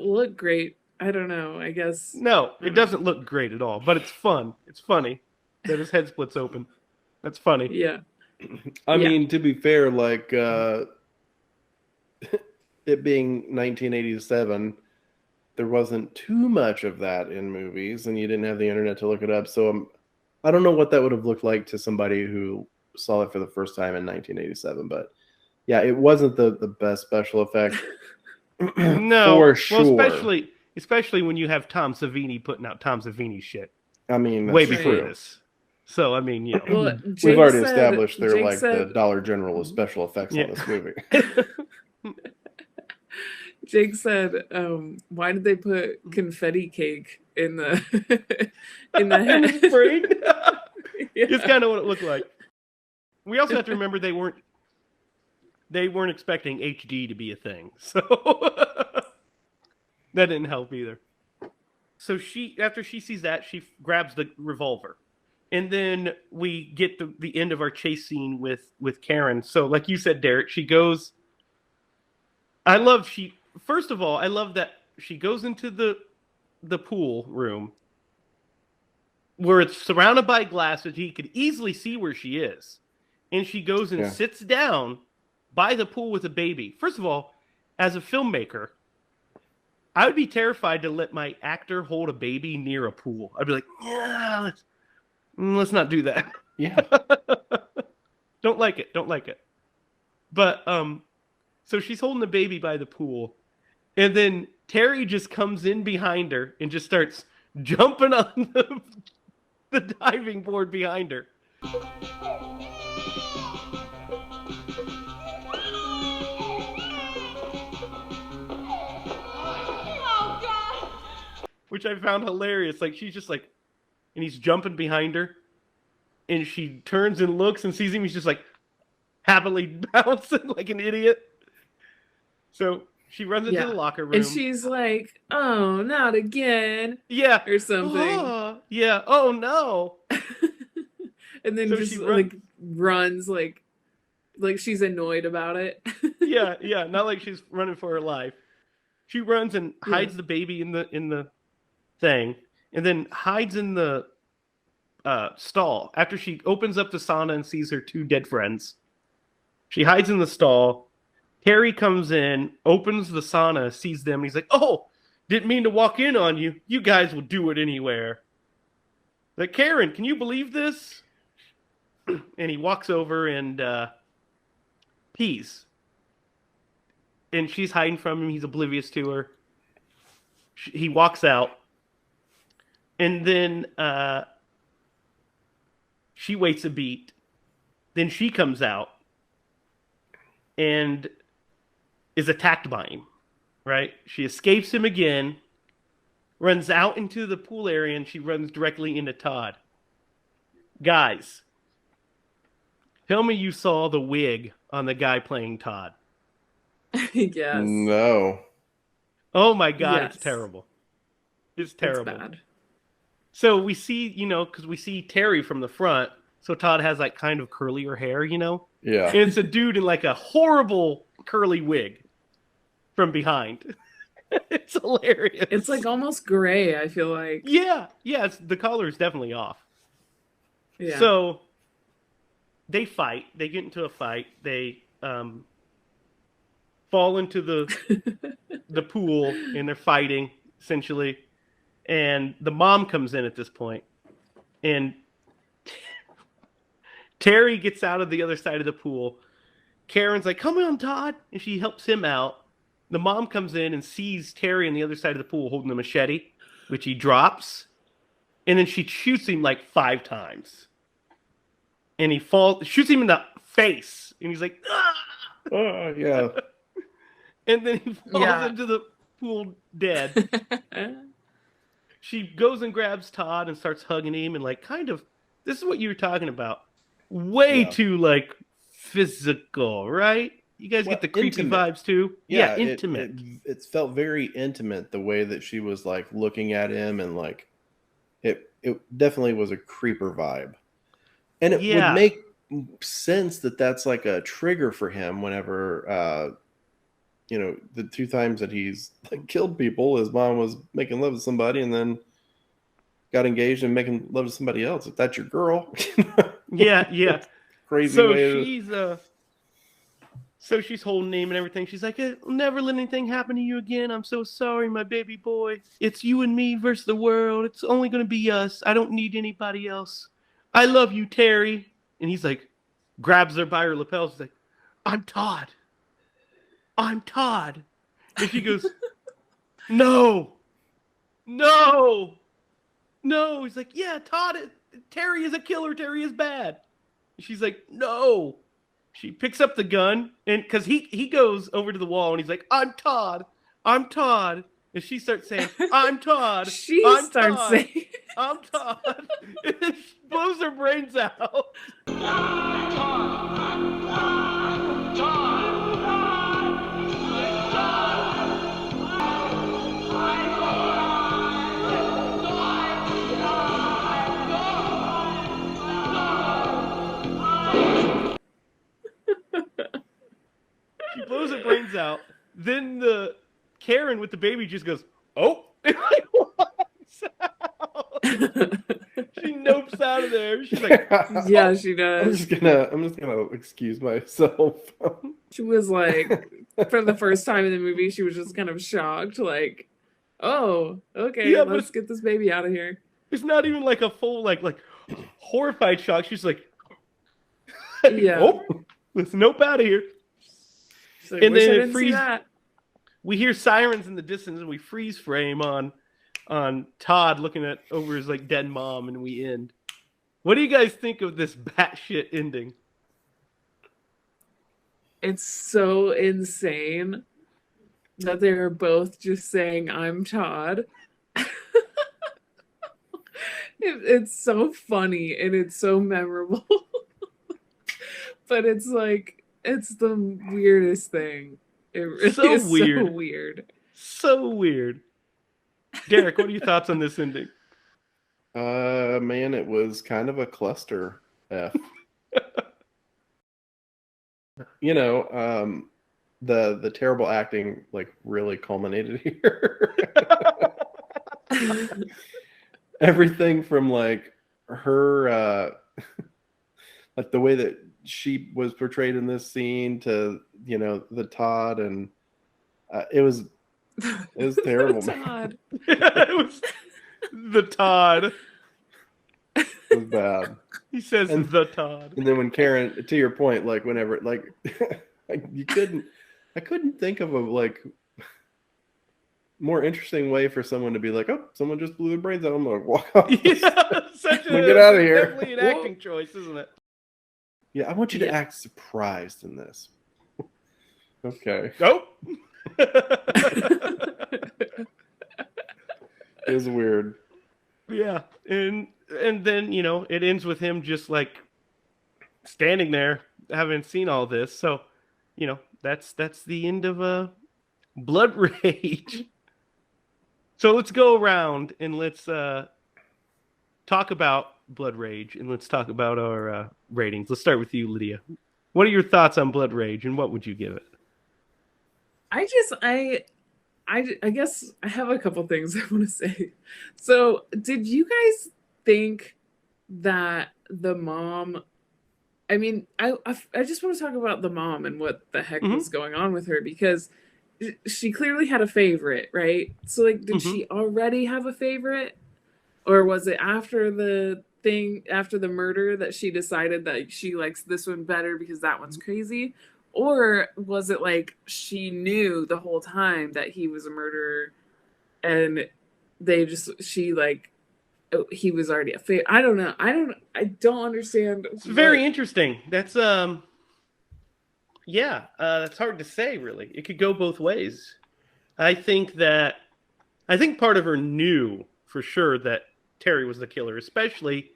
look great. I don't know. I guess. No, it doesn't look great at all, but it's fun. It's funny that his head splits open. That's funny. Yeah. I mean, to be fair, like it being 1987, there wasn't too much of that in movies, and you didn't have the internet to look it up. So I don't know what that would have looked like to somebody who saw it for the first time in 1987. But yeah, it wasn't the best special effect. No, for sure. Well, especially when you have Tom Savini putting out Tom Savini shit. I mean, way before this. So I mean, Well, we've already established they're like the Dollar General of special effects on this movie. Jake said, "Why did they put confetti cake in the head?" It's kind of what it looked like. We also have to remember they weren't expecting HD to be a thing, so that didn't help either. So after she sees that, she grabs the revolver, and then we get the end of our chase scene with Karen. So, like you said, Derek, she goes. First of all, I love that she goes into the the pool room where it's surrounded by glass so he could easily see where she is. And she goes and sits down by the pool with a baby. First of all, as a filmmaker, I would be terrified to let my actor hold a baby near a pool. I'd be like, yeah, let's not do that. Yeah. Don't like it. But, so she's holding the baby by the pool. And then Terry just comes in behind her and just starts jumping on the diving board behind her. Oh, God! Which I found hilarious. Like, she's just like, and he's jumping behind her. And she turns and looks and sees him. He's just like happily bouncing like an idiot. So she runs into the locker room. And she's like, oh, not again. Yeah. Or something. Oh, yeah. Oh, no. And then so just like runs like she's annoyed about it. yeah. Not like she's running for her life. She runs and hides the baby in the thing. And then hides in the stall. After she opens up the sauna and sees her two dead friends. She hides in the stall. Terry comes in, opens the sauna, sees them, and he's like, oh, didn't mean to walk in on you. You guys will do it anywhere. Like, Karen, can you believe this? And he walks over and pees. And she's hiding from him. He's oblivious to her. He walks out. And then she waits a beat. Then she comes out and is attacked by him, right? She escapes him again, runs out into the pool area, and she runs directly into Todd. Guys, tell me you saw the wig on the guy playing Todd. Yes. No. Oh my God, It's terrible. It's terrible. It's bad. So we see, because we see Terry from the front, so Todd has like kind of curlier hair, Yeah. And it's a dude in like a horrible curly wig from behind. It's hilarious. It's like almost gray, I feel like. Yeah, the color is definitely off. Yeah. So they fight. They get into a fight. They fall into the pool, and they're fighting, essentially. And the mom comes in at this point. And Terry gets out of the other side of the pool. Karen's like, come on, Todd. And she helps him out. The mom comes in and sees Terry on the other side of the pool holding a machete, which he drops. And then she shoots him like 5 times. And he shoots him in the face. And he's like, ah! Oh, yeah. And then he falls into the pool dead. She goes and grabs Todd and starts hugging him. And like, kind of, this is what you were talking about. Way too like physical, right? You guys get the creepy vibes too? Yeah, intimate. It felt very intimate the way that she was like looking at him, and like it definitely was a creeper vibe. And it would make sense that that's like a trigger for him whenever the 2 times that he's like killed people, his mom was making love to somebody and then got engaged and making love to somebody else. If that's your girl. Yeah. Crazy so way So she's holding him and everything. She's like, I'll never let anything happen to you again. I'm so sorry, my baby boy. It's you and me versus the world. It's only going to be us. I don't need anybody else. I love you, Terry. And he's like, grabs her by her lapels. He's like, I'm Todd. I'm Todd. And she goes, No. He's like, yeah, Terry is a killer. Terry is bad. And she's like, no. She picks up the gun, and because he goes over to the wall, and he's like, I'm Todd. And she starts saying, I'm Todd. Saying, I'm Todd. And then she blows her brains out. She blows her brains out. Then the Karen with the baby just goes, oh. of there. She's like, Yeah, she does. I'm just gonna excuse myself. She was like, for the first time in the movie, she was just kind of shocked, like, oh, okay, Yeah, but let's get this baby out of here. it's not even like a full like horrified shock. She's like, Yeah. oh, let's nope out of here. She's like, And wish then I it didn't see that. We hear sirens in the distance, and we freeze frame on Todd looking at over his like dead mom, and we end. What do you guys think of this batshit ending? It's so insane that they're both just saying, I'm Todd. It's so funny and it's so memorable. But it's like, it's the weirdest thing. It really So is weird. so weird. So weird. Derek, what are your thoughts on this ending? Man, it was kind of a cluster F. You know, the terrible acting like really culminated here. Everything from like her like the way that she was portrayed in this scene to, you know, the Todd, and it was terrible, man. Todd. It was the Todd. It was bad. He says And- the Todd. And then when Karen, to your point, like whenever, like, I couldn't think of a like more interesting way for someone to be like, oh, someone just blew their brains out. I'm gonna walk off. Yeah, such a Get out of here. Definitely an acting choice, isn't it? Yeah, I want you to Yeah. act surprised in this. Okay, Nope. it was weird. Yeah, and then you know it ends with him just like standing there, having seen all this. So, you know that's the end of Blood Rage. So let's go around and let's talk about Blood Rage, and let's talk about our ratings. Let's start with you, Lydia. What are your thoughts on Blood Rage, and what would you give it? I guess I have a couple things I want to say. So, did you guys think that the mom? I mean, I just want to talk about the mom and what the heck was going on with her, because she clearly had a favorite, right? So, like, did she already have a favorite, or was it after the murder that she decided that she likes this one better because that one's crazy? Or was it like she knew the whole time that he was a murderer, and she like, oh, he was already a favorite? I don't know. I don't understand. It's very interesting. That's that's hard to say, really. It could go both ways. I think part of her knew for sure that Terry was the killer, especially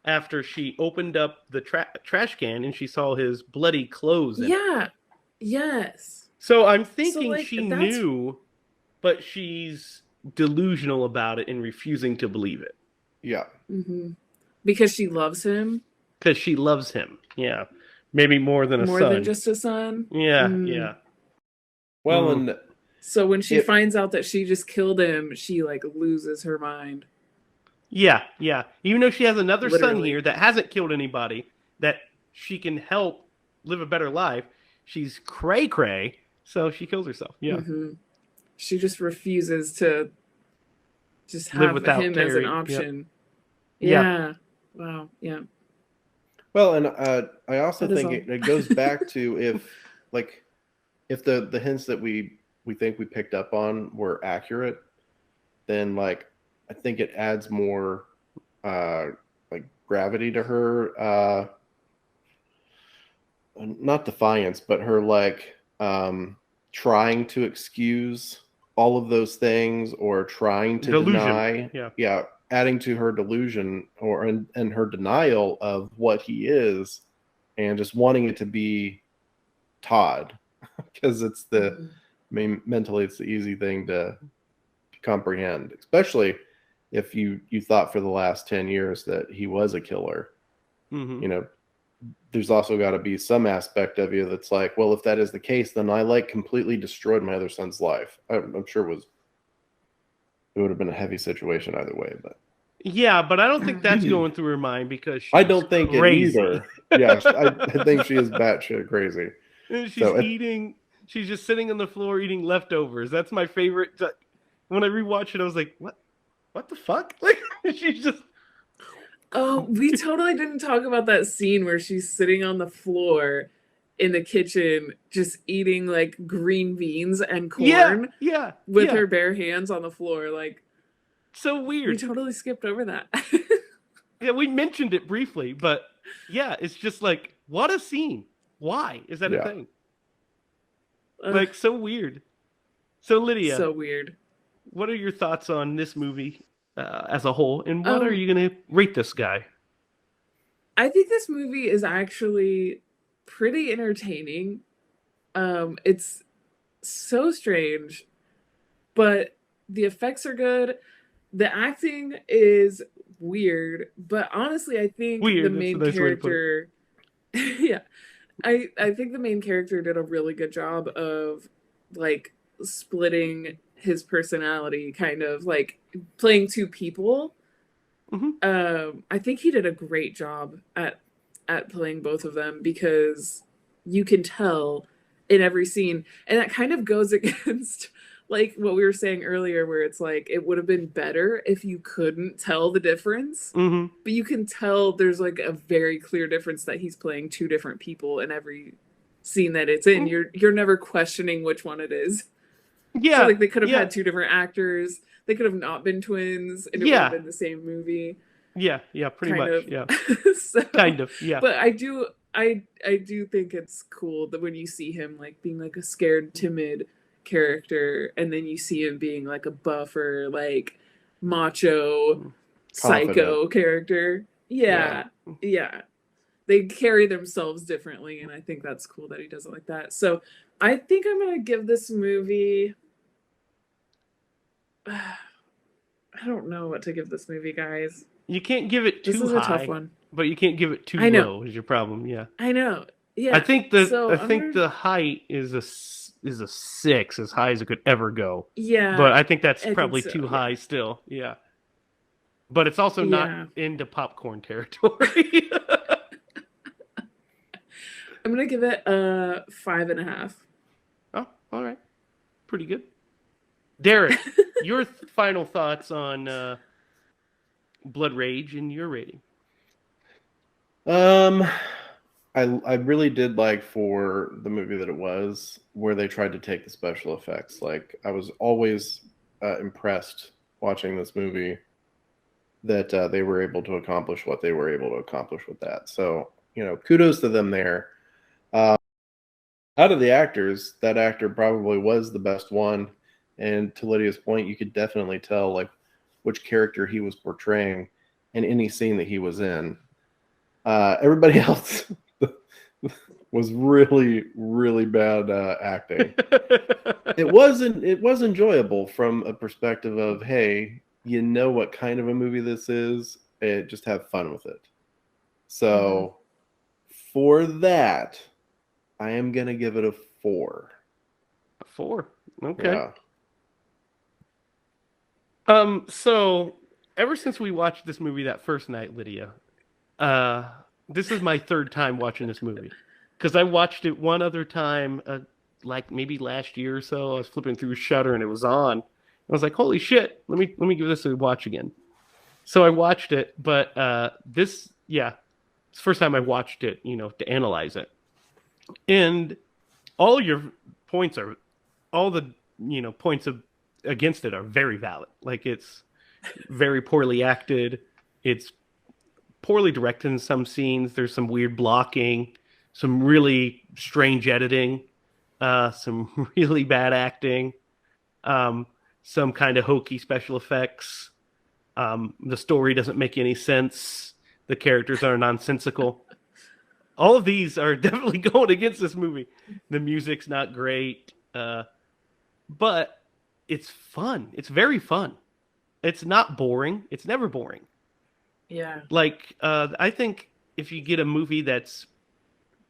after she opened up the trash can and she saw his bloody clothes in it. Yeah. Yes. So I'm thinking like, she knew, but she's delusional about it and refusing to believe it. Yeah. Mm-hmm. Because she loves him. Because she loves him. Yeah. Maybe more than a son. More than just a son. Yeah, yeah. Well, and so when she finds out that she just killed him, she like loses her mind. Yeah, yeah. Even though she has another son Literally. here that hasn't killed anybody, that she can help live a better life, she's cray-cray, so she kills herself. Yeah. Mm-hmm. She just refuses to just Live have without him as Terry. an option. Yep. Yeah. Wow. Yeah. well, and I also That is think all. it goes back to if the hints that we think we picked up on were accurate, then like I think it adds more like gravity to her not defiance, but her like trying to excuse all of those things, or trying to Delusion. deny, adding to her delusion and her denial of what he is, and just wanting it to be Todd because it's mentally it's the easy thing to comprehend, especially if you thought for the last 10 years that he was a killer. Mm-hmm. You know, there's also got to be some aspect of you that's like, well, if that is the case, then I like completely destroyed my other son's life. I'm sure it would have been a heavy situation either way, but Yeah, but I don't think that's going through her mind because I she's don't think crazy. it either. Yes, I think she is batshit crazy. And she's So eating. She's just sitting on the floor eating leftovers. That's my favorite. When I rewatched it, I was like, "What? What the fuck?" Like she's just. Oh, we totally didn't talk about that scene where she's sitting on the floor in the kitchen just eating like green beans and corn with her bare hands on the floor. Like, so weird. We totally skipped over that. Yeah, we mentioned it briefly, but yeah, it's just like, what a scene. Why is that a thing? Like, so weird. So, Lydia. So weird. What are your thoughts on this movie as a whole, and what are you going to rate this guy? I think this movie is actually pretty entertaining. It's so strange, but the effects are good. The acting is weird, but honestly, I think the main character, yeah, I think the main character did a really good job of like splitting his personality, kind of like playing two people. I think he did a great job at playing both of them because you can tell in every scene, and that kind of goes against like what we were saying earlier, where it's like it would have been better if you couldn't tell the difference, but you can tell there's like a very clear difference that he's playing two different people in every scene that it's in. You're never questioning which one it is. Yeah, so like they could have had two different actors. They could have not been twins, and it would have been the same movie. Yeah, pretty kind much. Of. Yeah, so, kind of. Yeah, but I do think it's cool that when you see him like being like a scared, timid character, and then you see him being like a buffer, like macho, psycho character. Yeah. They carry themselves differently, and I think that's cool that he does it like that. So I think I'm gonna give this movie. I don't know what to give this movie, guys. You can't give it too high. This is a tough one. But you can't give it too low. Is your problem? Yeah. I know. Yeah. I think the height is a 6, as high as it could ever go. Yeah. But I think that's probably too high still. Yeah. But it's also not into popcorn territory. I'm gonna give it a 5.5. Oh, all right. Pretty good. Derek, your final thoughts on Blood Rage and your rating? I really did like, for the movie that it was, where they tried to take the special effects. Like, I was always impressed watching this movie that they were able to accomplish what they were able to accomplish with that. So, kudos to them there. Out of the actors, that actor probably was the best one. And to Lydia's point, you could definitely tell like which character he was portraying in any scene that he was in. Everybody else was really, really bad acting. It was enjoyable from a perspective of, hey, you know what kind of a movie this is, and just have fun with it. So for that, I am gonna give it a 4. A 4. Okay. Yeah. So ever since we watched this movie that first night, Lydia, this is my 3rd time watching this movie, because I watched it one other time, like maybe last year or so. I was flipping through Shudder and it was on. I was like, "Holy shit! Let me give this a watch again." So I watched it, but it's the first time I watched it, to analyze it, and all your points are, all the points against it are very valid. Like, it's very poorly acted. It's poorly directed in some scenes. There's some weird blocking, some really strange editing, some really bad acting, some kind of hokey special effects. The story doesn't make any sense. The characters are nonsensical. All of these are definitely going against this movie. The music's not great, but it's fun. It's very fun. It's not boring. It's never boring. Yeah. Like, I think if you get a movie that's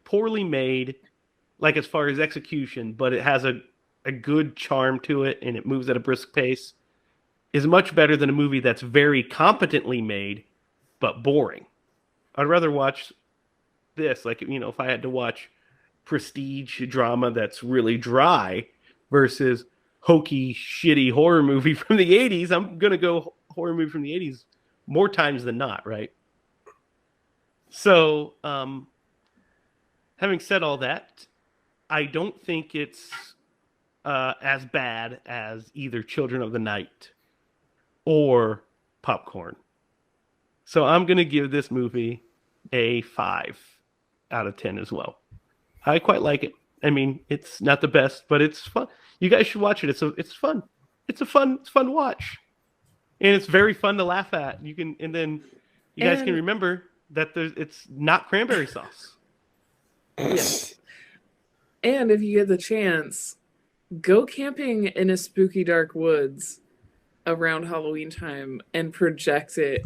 poorly made, like as far as execution, but it has a good charm to it and it moves at a brisk pace, is much better than a movie that's very competently made but boring. I'd rather watch this, like, if I had to watch prestige drama that's really dry versus hokey, shitty horror movie from the 80s, I'm going to go horror movie from the 80s more times than not, right? So, having said all that, I don't think it's as bad as either Children of the Night or Popcorn. So I'm going to give this movie a 5 out of 10 as well. I quite like it. I mean, it's not the best, but it's fun. You guys should watch it. It's fun. It's fun watch. And it's very fun to laugh at. You guys can remember that it's not cranberry sauce. Yes. And if you get the chance, go camping in a spooky dark woods around Halloween time and project it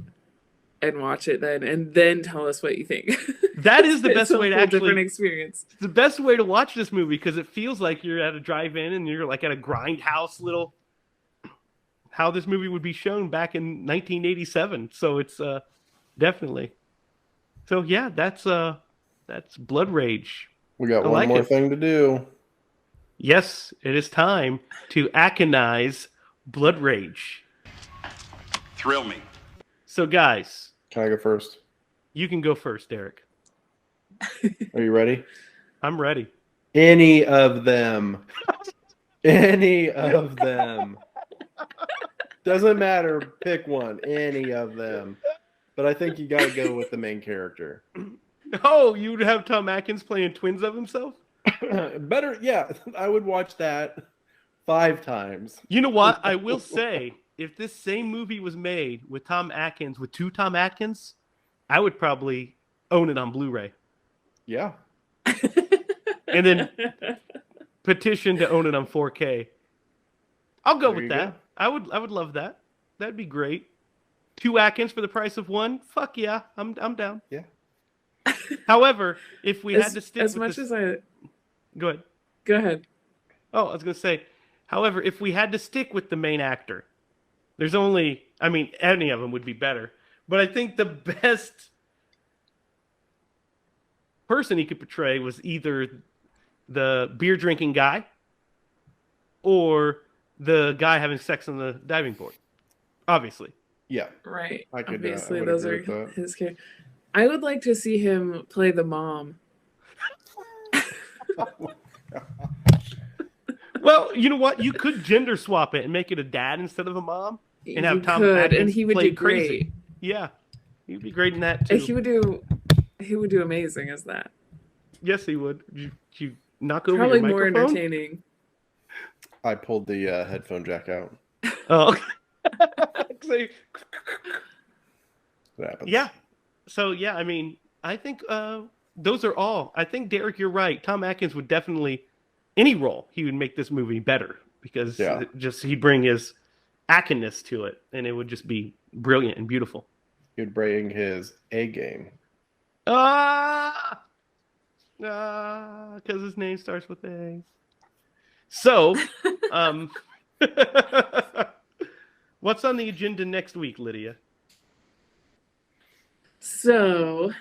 and watch it then, and then tell us what you think. That is the best way to actually different experience. It's the best way to watch this movie because it feels like you're at a drive-in and you're like at a grindhouse little. How this movie would be shown back in 1987. So it's definitely. So yeah, that's Blood Rage. We got one more thing to do. Yes, it is time to aconize Blood Rage. Thrill me. So guys. Can I go first? You can go first, Derek. Are you ready? I'm ready. Any of them. Any of them. Doesn't matter. Pick one. Any of them. But I think you got to go with the main character. Oh, you would have Tom Atkins playing twins of himself? Better, yeah. I would watch that 5 times. You know what? I will say, if this same movie was made with Tom Atkins, with 2 Tom Atkins, I would probably own it on Blu-ray. Yeah. And then petition to own it on 4K. I'll go with that. Go. I would love that. That'd be great. 2 Atkins for the price of 1? Fuck yeah, I'm down. Yeah. However, if we had to stick as with much this... as I Go ahead. Oh, I was going to say, however, if we had to stick with the main actor, there's only, I mean, any of them would be better, but I think the best person he could portray was either the beer drinking guy or the guy having sex on the diving board. Obviously. Yeah. Right. Obviously, those are his characters. I would like to see him play the mom. Well, you know what? You could gender swap it and make it a dad instead of a mom, and have Tom Atkins and he would play do crazy. Great. Yeah, he'd be great in that too. He would do amazing as that. Yes, he would. You knock over probably your microphone? More entertaining. I pulled the headphone jack out. Oh, okay. What happens? Yeah. So yeah, I mean, I think those are all. I think Derek, you're right. Tom Atkins would definitely, any role, he would make this movie better because he'd bring his Atkinness to it, and it would just be brilliant and beautiful. He'd bring his A game. Because his name starts with A. So, what's on the agenda next week, Lydia? So,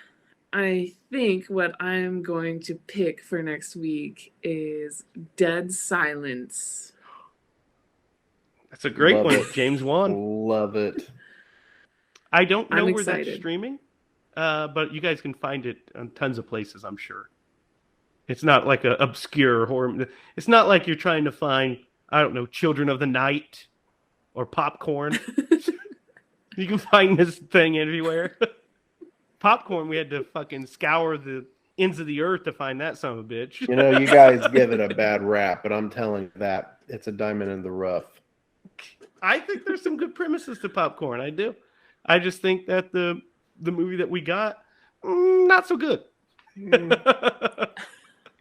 I think what I'm going to pick for next week is Dead Silence. That's a great one, James Wan. Love it. I don't know where that's streaming, but you guys can find it on tons of places, I'm sure. It's not like an obscure horror. It's not like you're trying to find, I don't know, Children of the Night or Popcorn. You can find this thing everywhere. Popcorn, we had to fucking scour the ends of the earth to find that son of a bitch. You know, you guys give it a bad rap, but I'm telling you that it's a diamond in the rough. I think there's some good premises to Popcorn. I do. I just think that the movie that we got, not so good.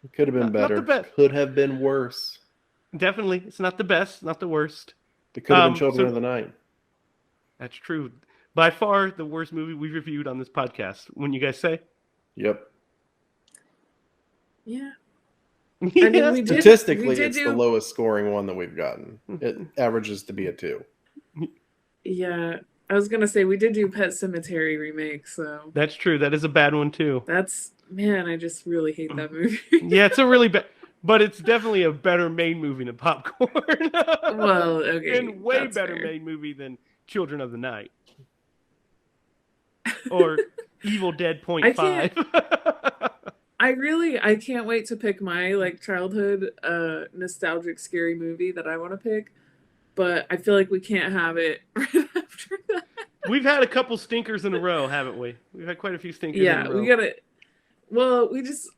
It could have been better. Not the best. Could have been worse. Definitely. It's not the best, not the worst. It could have been Children of the Night. That's true. By far the worst movie we've reviewed on this podcast. Wouldn't you guys say? Yep. Yeah. I mean, statistically, it's the lowest scoring one that we've gotten. It averages to be a 2. Yeah, I was gonna say we did do Pet Cemetery remake, so That's true. That is a bad one too. that's man, I just really hate that movie. Yeah, it's a really bad, but it's definitely a better made movie than Popcorn. Well, okay, and way that's better fair. made movie than Children of the Night or Evil Dead Point I Five. can't. I can't wait to pick my like childhood nostalgic scary movie that I want to pick, but I feel like we can't have it right after that. We've had a couple stinkers in a row, haven't we? We've had quite a few stinkers in Yeah, a row. we gotta. Well,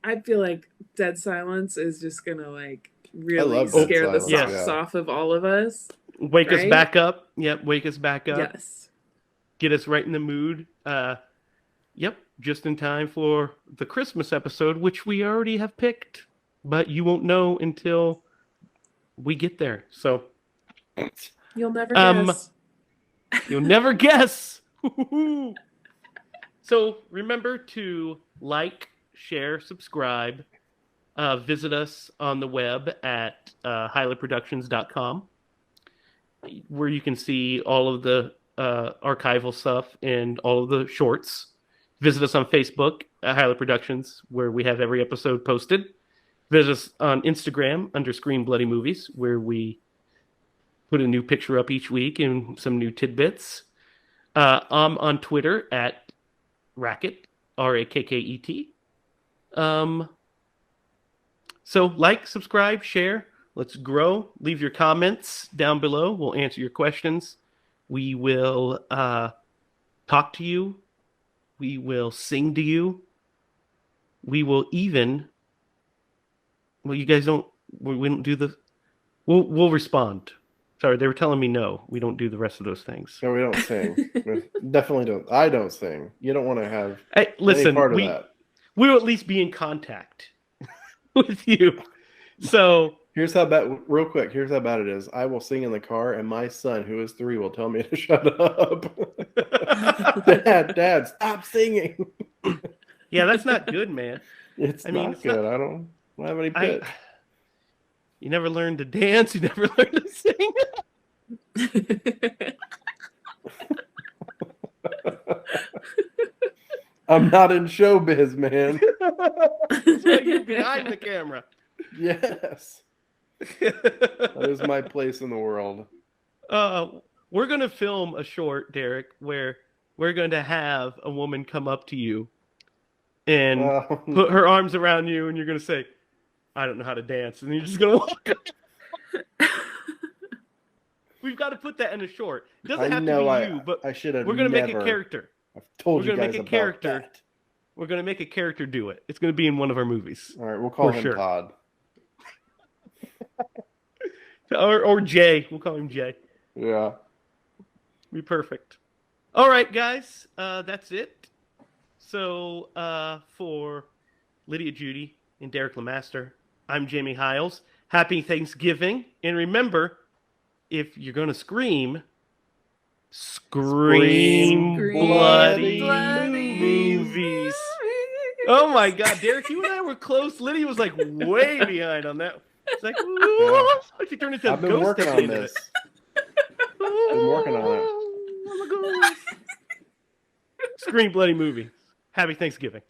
I feel like Dead Silence is just gonna like really love Dead scare the Silence, socks yes. off of all of us. Wake us right? back up. Yep, wake us back up. Yes. Get us right in the mood. Yep, just in time for the Christmas episode, which we already have picked, but you won't know until we get there. So You'll never Um, guess. you'll never guess. So remember to like, share, subscribe. Visit us on the web at highlandproductions.com, where you can see all of the archival stuff and all of the shorts. Visit us on Facebook at Highland Productions, where we have every episode posted. Visit us on Instagram under Screen Bloody Movies, where we put a new picture up each week and some new tidbits. I'm on Twitter at Racket, Racket. So like, subscribe, share. Let's grow. Leave your comments down below. We'll answer your questions. We will talk to you. We will sing to you. We will even. Well, you guys don't. We don't do the. We'll respond. Sorry, they were telling me no. We don't do the rest of those things. No, we don't sing. We definitely don't. I don't sing. You don't want to have Hey, listen, any part of that. we will at least be in contact with you. So Here's how bad. Real quick. Here's how bad it is. I will sing in the car, and my son, who is 3, will tell me to shut up. Dad, stop singing. yeah, that's not good, man. It's it's good. not- I don't have any pitch. You never learned to dance. You never learned to sing. I'm not in showbiz, man. So you're behind the camera. Yes. That is my place in the world. We're going to film a short, Derek, where we're going to have a woman come up to you and put her arms around you, and you're going to say, I don't know how to dance. And you're just going to walk up. We've got to put that in a short. It doesn't have to be you, but I should have. we're going to make a character. I've told We're you gonna guys make a about character. that. We're going to make a character do it. It's going to be in one of our movies. All right, we'll call For him sure. Todd. Or Jay. We'll call him Jay. Yeah. Be perfect. All right, guys. That's it. So for Lydia Judy and Derek Lemaster, I'm Jamie Hiles. Happy Thanksgiving. And remember, if you're going to scream, scream bloody movies. Oh my God, Derek, you and I were close. Lydia was like way behind on that. It's like, ooh, she turned into a I've been ghost working at the on end of this. it. Been working on it. I'm a ghost. Scream bloody movie. Happy Thanksgiving.